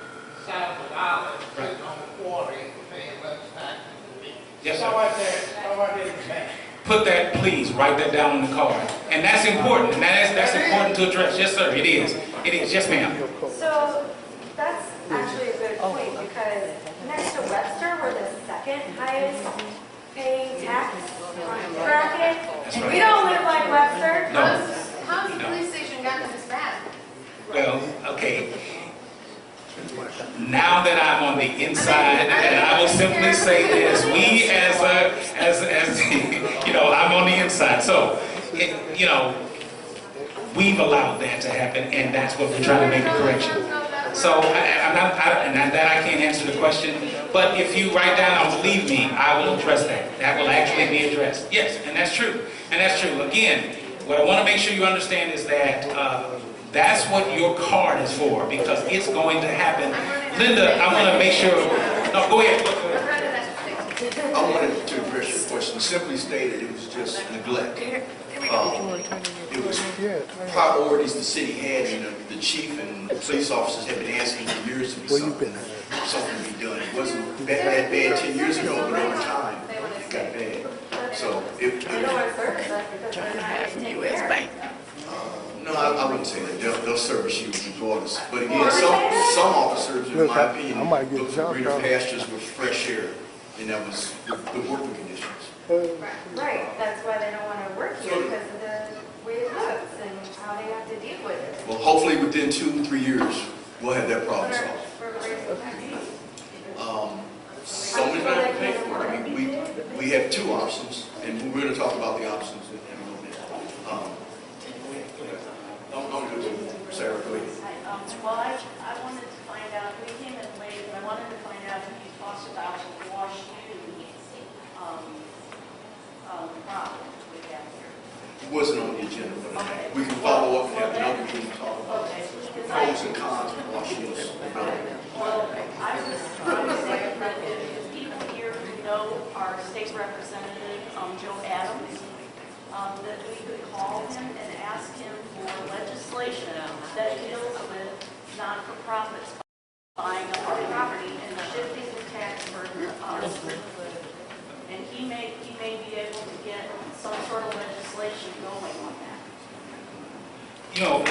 south of Olive, sitting on the quarter acre, paying less taxes than me. Yes, sir. So I didn't pay. Put that, please, write that down on the card. And that's important, and that's important to address. Yes, sir, it is. It is, yes, ma'am. So that's actually a good point, because next to Webster, we're the second highest paying tax bracket. And we don't live like Webster. No. How's the police station gotten this bad? Well, okay. Now that I'm on the inside, and I will simply say this, we as you know, I'm on the inside, so, you know, we've allowed that to happen, and that's what we're trying to make a correction. So, and that I can't answer the question, but if you write down, believe me, I will address that. That will actually be addressed. Yes, and that's true. And that's true. Again, what I want to make sure you understand is that that's what your card is for, because it's going to happen. Linda, I want to make sure, no, go ahead. I wanted to address your question. Simply stated, it was just neglect. It was priorities the city had, and the chief and the police officers have been asking for years to be something to be done. It wasn't that bad 10 years ago, but over time, it got bad. So They don't want to service us because we're not taking care. no, I wouldn't say that. They'll service you regardless. But again, some officers, in my opinion, look for greener pastures with fresh air, and that was the working conditions. Right, that's why they don't want to work here, because of the way it looks and how they have to deal with it. Well, hopefully within 2-3 years, we'll have that problem solved. Someone's going to have to pay for it. I mean, we have 2 options, and we're going to talk about the options in a little bit. I'm good with Sarah, go ahead. Well, I wanted to find out, we came in late, and I wanted to find out if you talked about the wash problem we have here. It wasn't on the agenda for tonight. We can follow up and have another meeting to talk about pros and cons of Washington's development. Well, I was trying to say that if people here who know our state representative, Joe Adams, that we could call him and ask him for legislation that deals with non-for-profits buying up our property and shifting And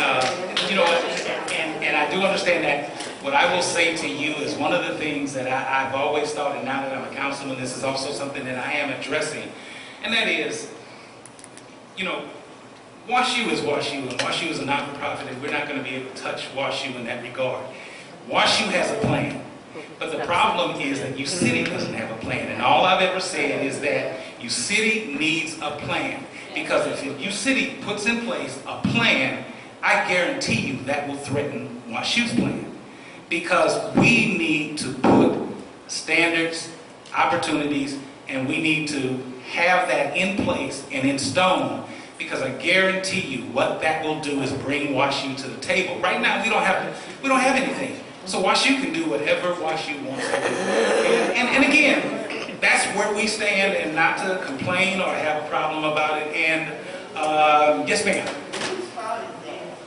I do understand that. What I will say to you is one of the things that I've always thought, and now that I'm a councilman, this is also something that I am addressing, and that is, WashU is WashU, and WashU is a not-for-profit, and we're not going to be able to touch WashU in that regard. WashU has a plan, but the problem is that UCity doesn't have a plan, and all I've ever said is that UCity needs a plan, because if UCity puts in place a plan, I guarantee you that will threaten WashU's plan. Because we need to put standards, opportunities, and we need to have that in place and in stone, because I guarantee you what that will do is bring WashU to the table. Right now we don't have anything. So WashU can do whatever WashU wants to do. And again, that's where we stand, and not to complain or have a problem about it. And yes ma'am.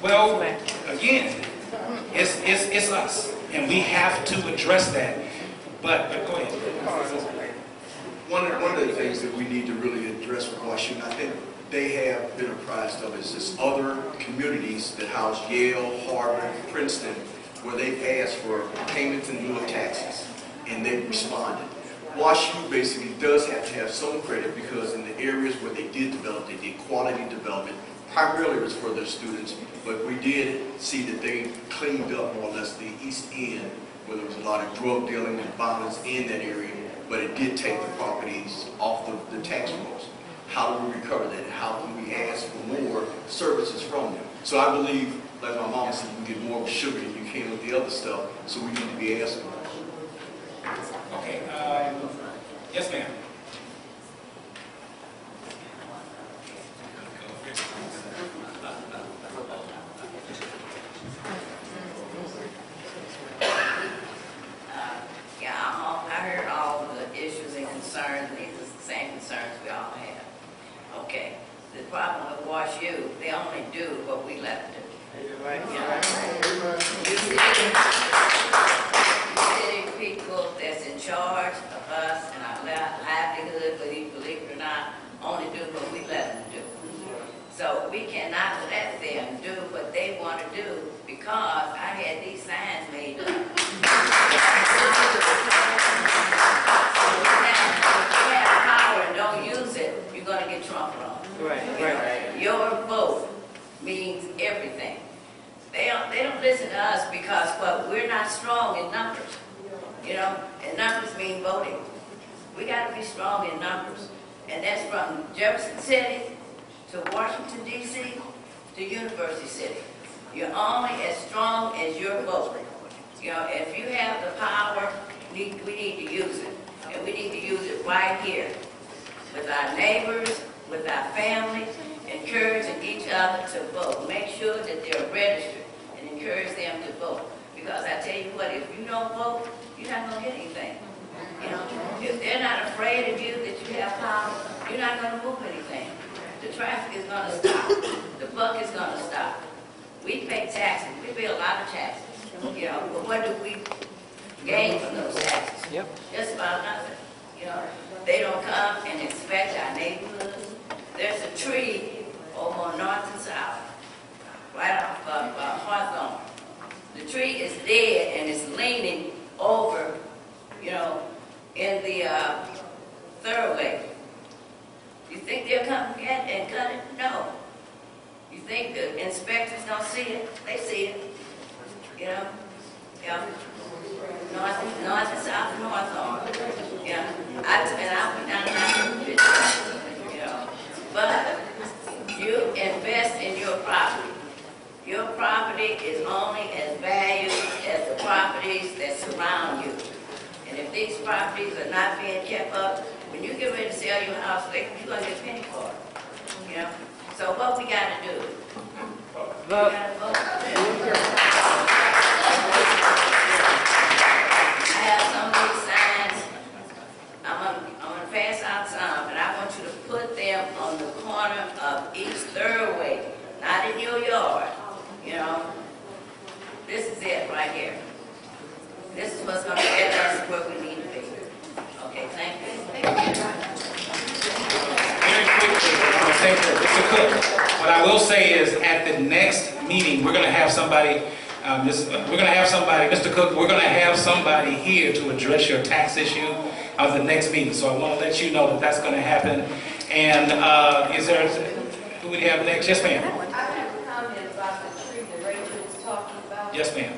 Well, again, it's us, and we have to address that. But go ahead. One of the things that we need to really address with Washington, I think they have been apprised of, is this other communities that house Yale, Harvard, Princeton, where they've asked for payments in lieu of taxes, and they've responded. WashU basically does have to have some credit, because in the areas where they did develop, they did quality development. Primarily it was for their students, but we did see that they cleaned up more or less the East End, where there was a lot of drug dealing and violence in that area, but it did take the properties off the tax rolls. How do we recover that? How can we ask for more services from them? So I believe, like my mama said, you can get more sugar than you can with the other stuff, so we need to be asking. Okay, yes ma'am. I heard all the issues and concerns, and these are the same concerns we all have. Okay, the problem with WashU, they only do what we let them do. Right. City people that's in charge of us and our livelihood, believe it or not, only do what we let them do. So we cannot let them do what they want to do, because I had these signs made up. If you have power and don't use it, you're going to get trampled on. Right. Your vote means everything. They don't listen to us because we're not strong in numbers. And numbers mean voting. We got to be strong in numbers. And that's from Jefferson City to Washington, D.C. to University City. You're only as strong as your vote. If you have the power, we need to use it. And we need to use it right here with our neighbors, with our families, encouraging each other to vote. Make sure that they're registered and encourage them to vote. Because I tell you what, if you don't vote, you're not going to get anything. If they're not afraid of you, that you have power, you're not going to move anything. The traffic is going to stop. The buck is going to stop. We pay taxes. We pay a lot of taxes. But what do we gain from those taxes? Just about nothing. They don't come and inspect our neighborhoods. There's a tree over on North and South, right off Hawthorne. The tree is dead and it's leaning over, in the thoroughway. You think they'll come get and cut it? No. You think the inspectors don't see it? They see it. North and South and Hawthorne. I went down there, but you invest in your property. Your property is only as valued as the properties that surround you. And if these properties are not being kept up, when you get ready to sell your house, you're going to get a penny for it. So what we got to do? We got to vote. I have some of these signs. I'm going to pass out some, and I want you to put them on the corner of each thoroughway, not in your yard. This is it right here. This is what's going to get us where we need to be. Okay, thank you. Very quickly, Mr. Cook, what I will say is at the next meeting, we're going to have somebody, Mr. Cook, we're going to have somebody here to address your tax issue of the next meeting. So I want to let you know that that's going to happen. And is there, who would you have next? Yes, ma'am. I have a comment about the tree that Rachel was talking about. Yes, ma'am.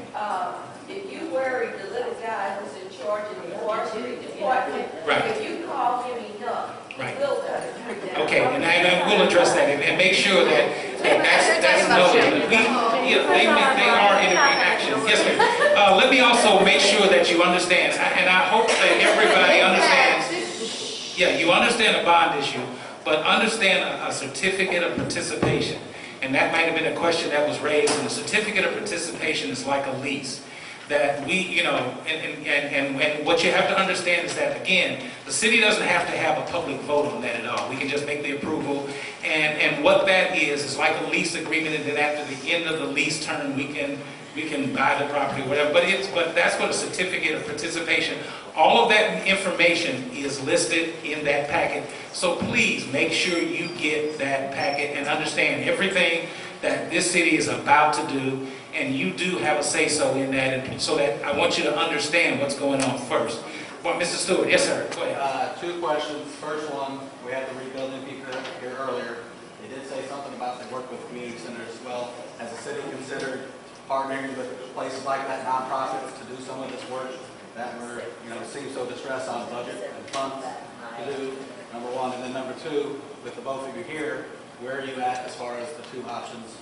If you worry the little guy who's in charge of the forestry department, Right. if you call him enough, Right. he will cut a tree down. Okay, and we'll address that and make sure that's noted. They are in action. Yes, ma'am. Let me also make sure that you understand, and I hope that everybody understands. Yeah, you understand a bond issue, but understand a certificate of participation. And that might have been a question that was raised. And a certificate of participation is like a lease. That we, and what you have to understand is that, again, the city doesn't have to have a public vote on that at all. We can just make the approval. And what that is like a lease agreement, and then after the end of the lease term, we can buy the property or whatever. But that's what a certificate of participation, all of that information is listed in that packet. So please make sure you get that packet and understand everything that this city is about to do. And you do have a say-so in that, and so that I want you to understand what's going on first. Well, Mr. Stewart, yes, sir. Go ahead. Two questions. First one, we had the rebuilding people here earlier. They did say something about they work with community centers as well. Has the city considered partnering with places like that, nonprofits, to do some of this work that we're, seem so distressed on budget and funds to do? Number one, and then number two, with the both of you here, where are you at as far as the two options?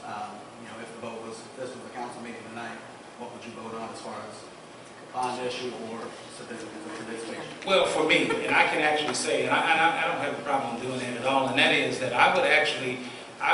If the vote was, if this was the council meeting tonight, what would you vote on as far as bond issue or certificate of participation? Well, for me, and I can actually say, and I don't have a problem doing that at all, and that is that I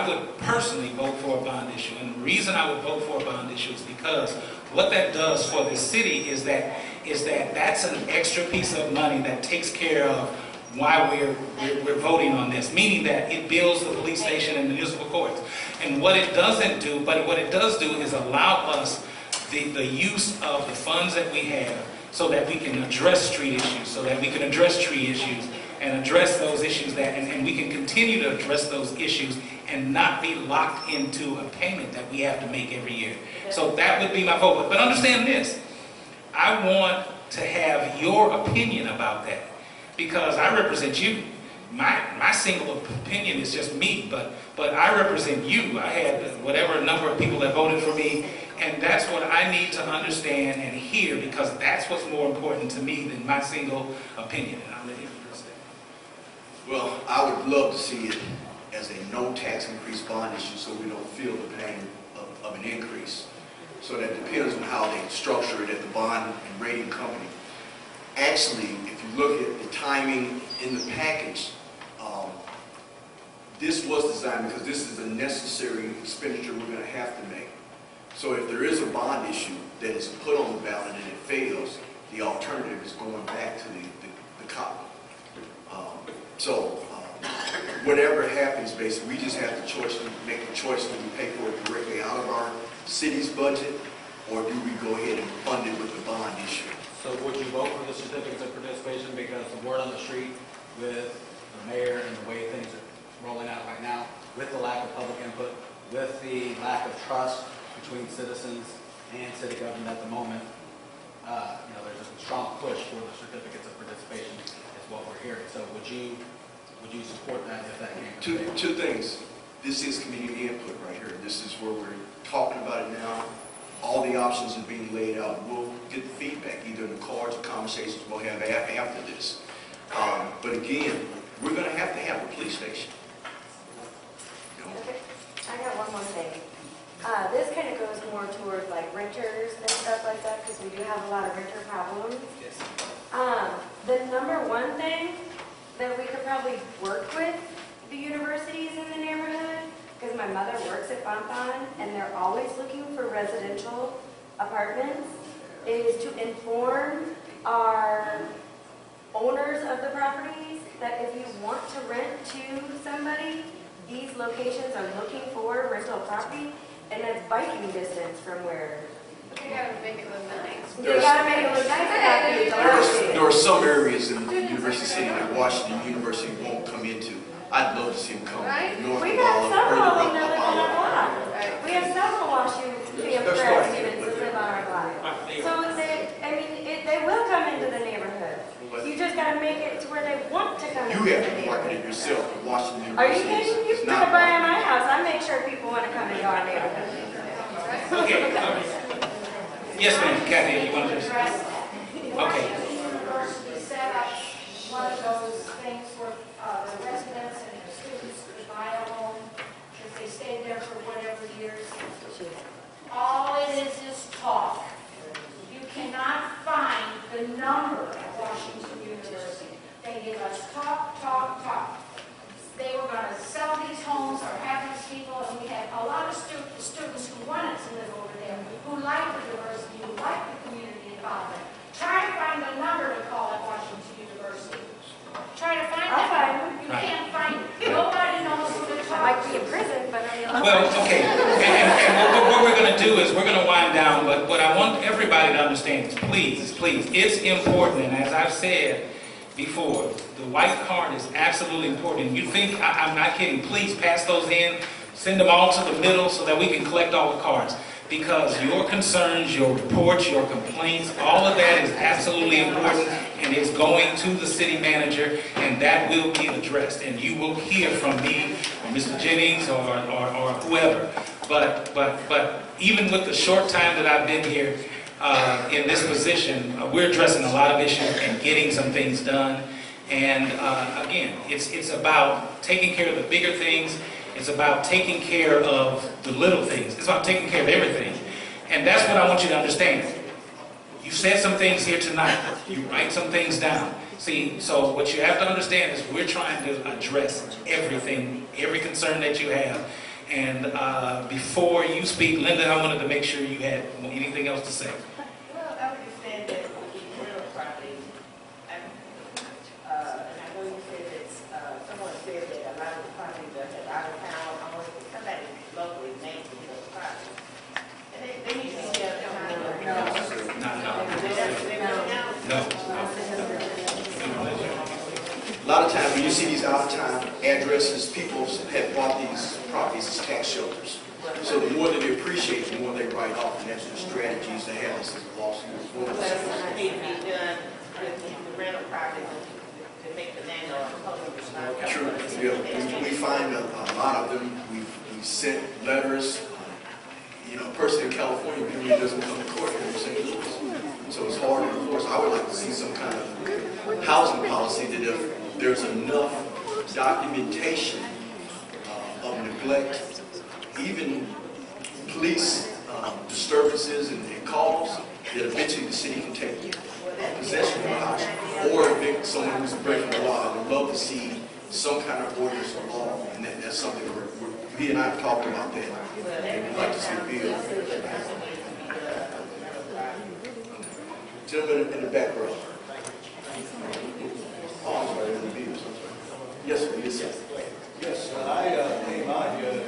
would personally vote for a bond issue. And the reason I would vote for a bond issue is because what that does for the city is that that's an extra piece of money that takes care of why we're voting on this, meaning that it builds the police station and the municipal courts. And what it doesn't do, but what it does do is allow us the use of the funds that we have so that we can address street issues, so that we can address tree issues and address those issues and we can continue to address those issues and not be locked into a payment that we have to make every year. So that would be my vote. But understand this, I want to have your opinion about that, because I represent you. My single opinion is just me, but I represent you. I had whatever number of people that voted for me, and that's what I need to understand and hear, because that's what's more important to me than my single opinion. And I'll let you address that. Well, I would love to see it as a no tax increase bond issue, so we don't feel the pain of an increase. So that depends on how they structure it at the bond and rating company. Actually, if you look at the timing in the package, this was designed because this is a necessary expenditure we're going to have to make. So if there is a bond issue that is put on the ballot and it fails, the alternative is going back to the cop. Whatever happens, basically, we just have the choice to make the choice: do we pay for it directly out of our city's budget, or do we go ahead and fund it with the bond issue? So would you vote for the certificates of participation, because the word on the street with the mayor and the way things are rolling out right now, with the lack of public input, with the lack of trust between citizens and city government at the moment, there's a strong push for the certificates of participation is what we're hearing. So would you support that if that came? Two things. This is community input right here. This is where we're talking about it now. All the options are being laid out. We'll get the feedback, either in the cards or conversations we'll have after this. But again, we're going to have a police station. I got one more thing. This kind of goes more towards like renters and stuff like that, because we do have a lot of renter problems. Yes. The number one thing that we could probably work with the universities in the neighborhood, because my mother works at Bonbon and they're always looking for residential apartments, is to inform our owners of the properties that if you want to rent to somebody, these locations are looking for rental property, and it's biking distance from where. They gotta make it look nice. They gotta make it look nice without being dilapidated. There are some areas in University City that Washington University won't come into. I'd love to see them come. Right? North We of got Olive, some further of them up that live in Olive. our block. We We have several Washington residents that live on our block. So they will come into the neighborhood. You just gotta make it to where they want to come You into the have to market neighborhood. it yourself, Washington Are you University. kidding? You It's put not a buy in my house, I make sure people want to come into our neighborhood. Okay. Yes, ma'am. Kathy, you want to just? Okay. University set up one of those things where the residents and the students could buy a home if they stayed there for whatever years. All it is talk. You cannot find the number at Washington University. They give us talk, talk, talk. They were going to sell these homes or have these people, and we had a lot of students who wanted to live over there, who liked the diversity, who liked the community involvement. Try to find the number to call at Washington University. Try to find I'll that. find it. You can't find it. Nobody knows who to I talk might to. be in prison, but I'll Well, okay. And what we're going to do is we're going to wind down, but what I want everybody to understand is please, it's important, and as I've said before, the white card is absolutely important. You think, I'm not kidding, please pass those in, send them all to the middle so that we can collect all the cards. Because your concerns, your reports, your complaints, all of that is absolutely important and is going to the city manager, and that will be addressed. And you will hear from me or Mr. Jennings or whoever. But even with the short time that I've been here in this position, we're addressing a lot of issues and getting some things done. And again, it's about taking care of the bigger things. It's about taking care of the little things. It's about taking care of everything. And that's what I want you to understand. You said some things here tonight. You write some things down. See, so what you have to understand is we're trying to address everything, every concern that you have. And before you speak, Linda, I wanted to make sure you had anything else to say. Well, I would just say that with these rental properties, and I know you said that someone said that a lot of the properties are out of town, I want somebody locally named those properties. And they need to be held accountable. A lot of times when you see these out-of-town addresses, people have bought these properties as tax shelters. So the more that they appreciate, the more they write off, and that's the strategies they have as a lawsuit. Well, it needs to be done with the rental properties to make the landlord totally responsible. True. Yeah. We find a lot of them. We've sent letters. A person in California really doesn't come to court here in St. Louis. So it's hard to enforce. I would like to see some kind of housing policy that if there's enough documentation of neglect, even police disturbances and calls, that eventually the city can take possession of the house or evict someone who's breaking the law. I would love to see some kind of ordinance or law, and that's something he and I have talked about that. And we'd like to see a bill. Gentleman in the back row. Oh, I'm sorry, in the views. I'm sorry. Yes, sir. Yes, sir. Yes, I came out here to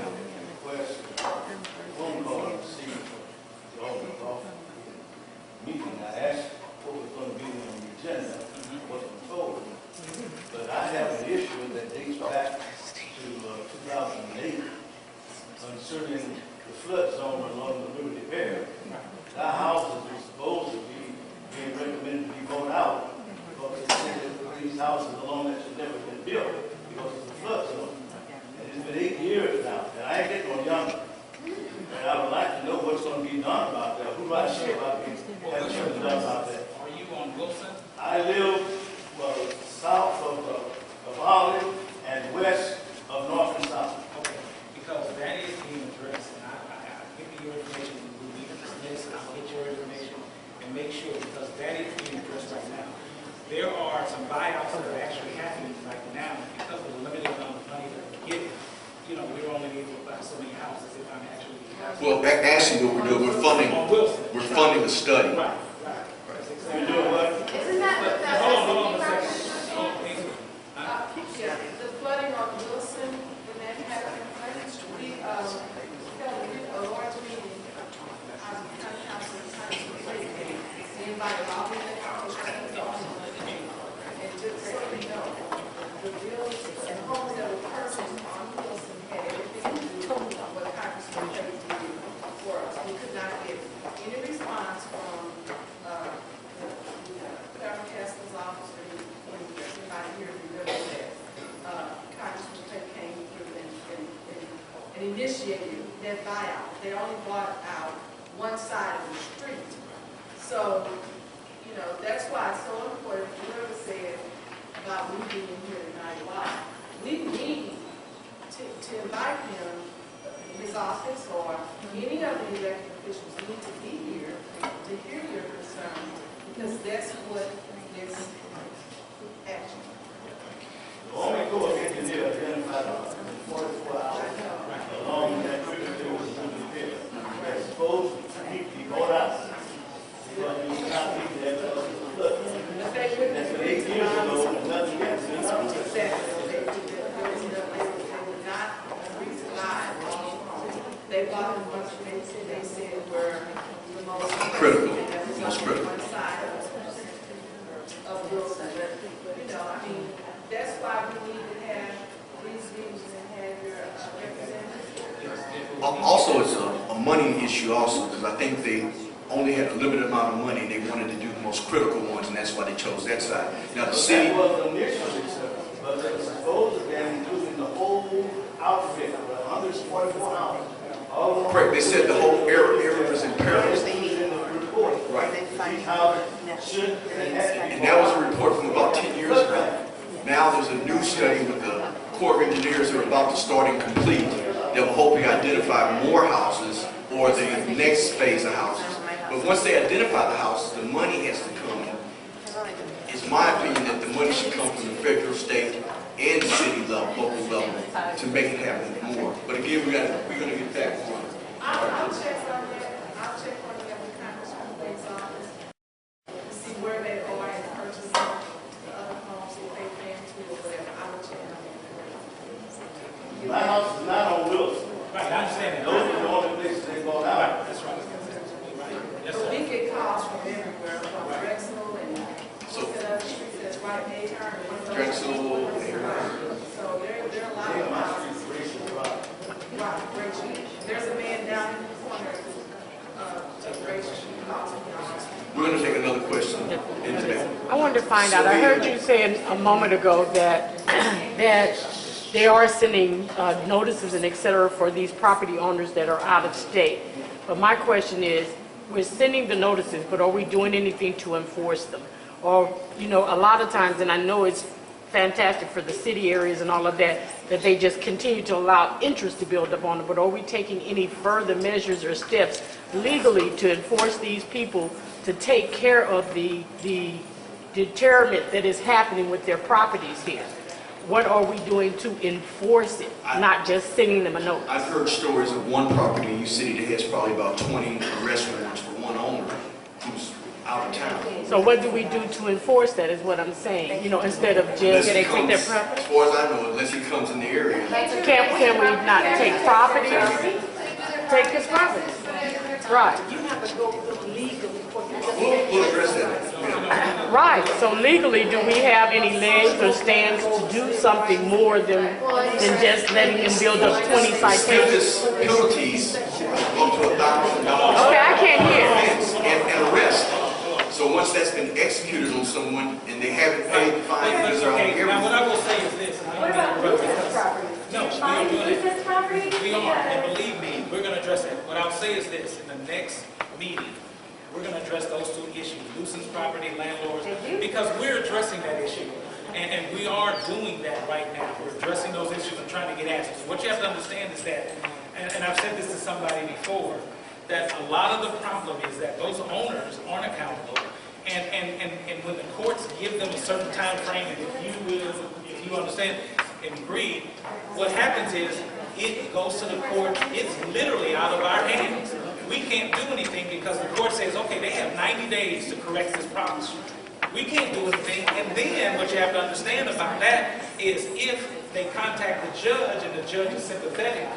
request a phone call to see the off meeting. I asked what was going to be on the agenda, wasn't told. But I have an issue that dates back to 2008 concerning the flood zone along the Liberty Barrier. Our houses are supposed to be being recommended to be bought out because they say that these houses along that should never been built because it's a flood zone. And it's been 8 years now, and I ain't getting no younger. And I would like to know what's going to be done about that. Who do I say about having something done about that? Are you on Wilson? I live south of Olive and west of North and South. Okay, because that is being addressed, and I'll give you your information, we'll leave this list, and I'll get your information, and make sure, because that is being addressed right now. There are some buyouts that are actually happening right now, because of the limited amount of money that we're getting. We're only able to buy so many houses if I'm actually. Well, actually, what we're doing, we're funding a study. Right. You're doing what? Isn't that what that Hold on a was? second. The flooding on Wilson, when that happened, we held a large meeting, county council, we invited all the council and just so we know, the homes that were purchased on Wilson had everything to do with what Congressman Jennings did. net buyout. They only bought out one side of the street. So, you know, that's why it's so important. Whoever said about me being here tonight, why we need to invite him, his office, or any of the elected officials need to be here to hear your concerns, because that's what is action. The Army Corps of Engineers identified 44 hours along that trip that was repair. They're supposed to be bought out. But you cannot be there because of the flood. That's 8 years ago, and nothing yet. They bought the ones they said were the most Critical. Most critical. One side of Wilson. You know, I mean, that's why we need to have these meetings and have your representatives. Also, it's a money issue also, because I think they only had a limited amount of money and they wanted to do the most critical ones, and that's why they chose that side. Now the city... That was initially, sir, but they were supposed to be including the whole outfit, 144 hours. Correct, they said the whole area was in peril. Right. And that was a report from about 10 years ago. Now there's a new study with the Corps of Engineers that are about to start and complete that will hopefully identify more houses or the next phase of houses. But once they identify the houses, the money has to come. It's my opinion that the money should come from the federal, state, and city level, local level, to make it happen more. But again, we're going to get back on. I'll check on that. I'll check on that with Congressman Blake's office to see where they are in purchasing the other homes, if they plan to or whatever. I will check on that. My house is not on Wilson. Right, I understand that. Those are the only places they bought out. That's right. Yes, But sir. we get calls from everywhere, from Drexel and what's that other street that's right there. Drexel. So there are a lot of houses. Right, Rachel. There's a man down in the corner of Rachel. She calls me. We're going to take another question into that. I wanted to find out, I heard you saying a moment ago that they are sending notices and et cetera for these property owners that are out of state. But my question is, we're sending the notices, but are we doing anything to enforce them? Or, you know, a lot of times, and I know it's fantastic for the city areas and all of that, that they just continue to allow interest to build up on it, but are we taking any further measures or steps legally to enforce these people to take care of the deterrent that is happening with their properties here? What are we doing to enforce it, not just sending them a note? I've heard stories of one property in UCity that has probably about 20 arrest warrants for one owner who's out of town. So what do we do to enforce that is what I'm saying, you know, instead of just Unless he take comes, their property? as far as I know, unless he comes in the area. Can we not take property? Take his property. Right. You have to go legally. We'll address that. Yeah. Right. So legally, do we have any legs or stands to do something more than just letting him build up 20 citations? Stiffest penalties up to $1,000. Okay, I can't hear. And arrest. So once that's been executed on someone and they haven't paid the fine, because they're on Okay, now what I will say is this. What about nuisance property? No, we Buying are doing it. nuisance property? We are, and believe me, we're going to address that. What I'll say is this, in the next meeting, we're going to address those two issues, nuisance property, landlords, because we're addressing that issue. And we are doing that right now. We're addressing those issues and trying to get answers. What you have to understand is that, and I've said this to somebody before, that a lot of the problem is that those owners aren't accountable. And when the courts give them a certain time frame, and if you understand and agree, what happens is it goes to the court. It's literally out of our hands. We can't do anything because the court says, okay, they have 90 days to correct this problem. We can't do anything. And then what you have to understand about that is if they contact the judge and the judge is sympathetic,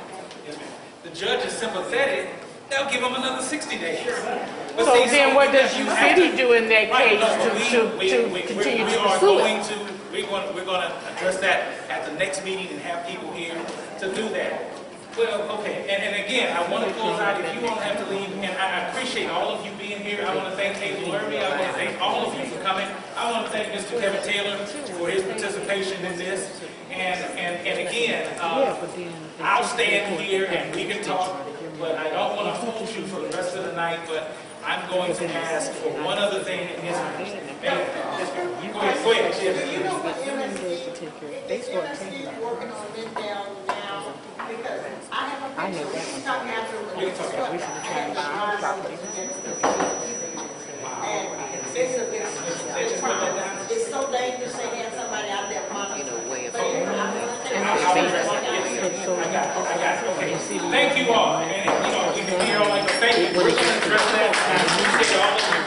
the judge is sympathetic, they'll give them another 60 days. But So then what does UCity do in that case to continue to pursue it? We're going to address that at the next meeting and have people here to do that. Well, okay, and again, I want to close out, if you won't have to leave, and I appreciate all of you being here. I want to thank Hazel Irby, I want to thank all of you for coming. I want to thank Mr. Kevin Taylor for his participation in this. And again, I'll stand here and we can talk but I don't want to hold you for the rest of the night, but I'm going to ask for one other thing in his name. Go ahead, Jim. You know what MSD working on this down now, because I have a picture, we can talk after when we talk about and it's so dangerous to have somebody out there monitoring. I got it. Okay. Thank you all. And, we can be here all like a favor. We're going to address that.